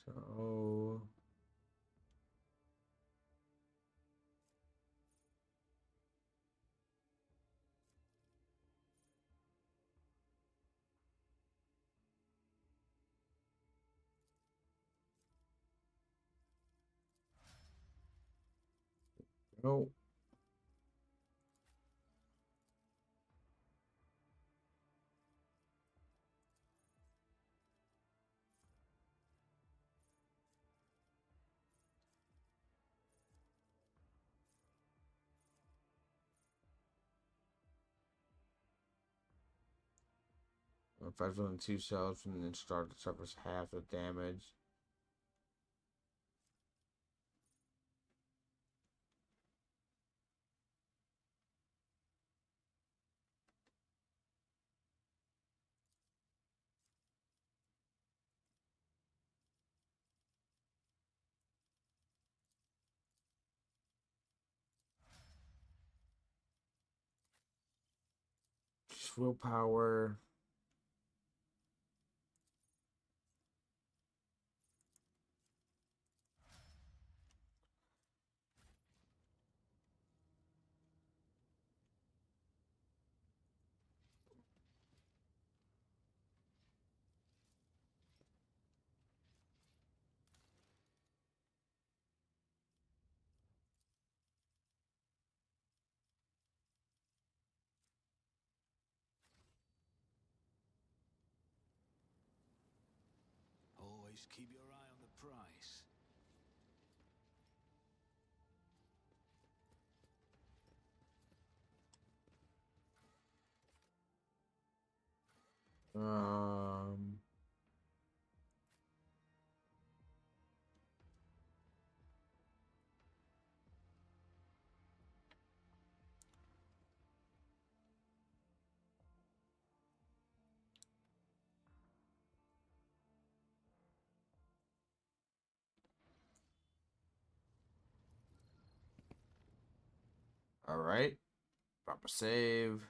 So. Go. If I run 2 cells and then start to suffers half the damage. Just willpower. Always keep your eye on the price. Um. All right. Drop a save.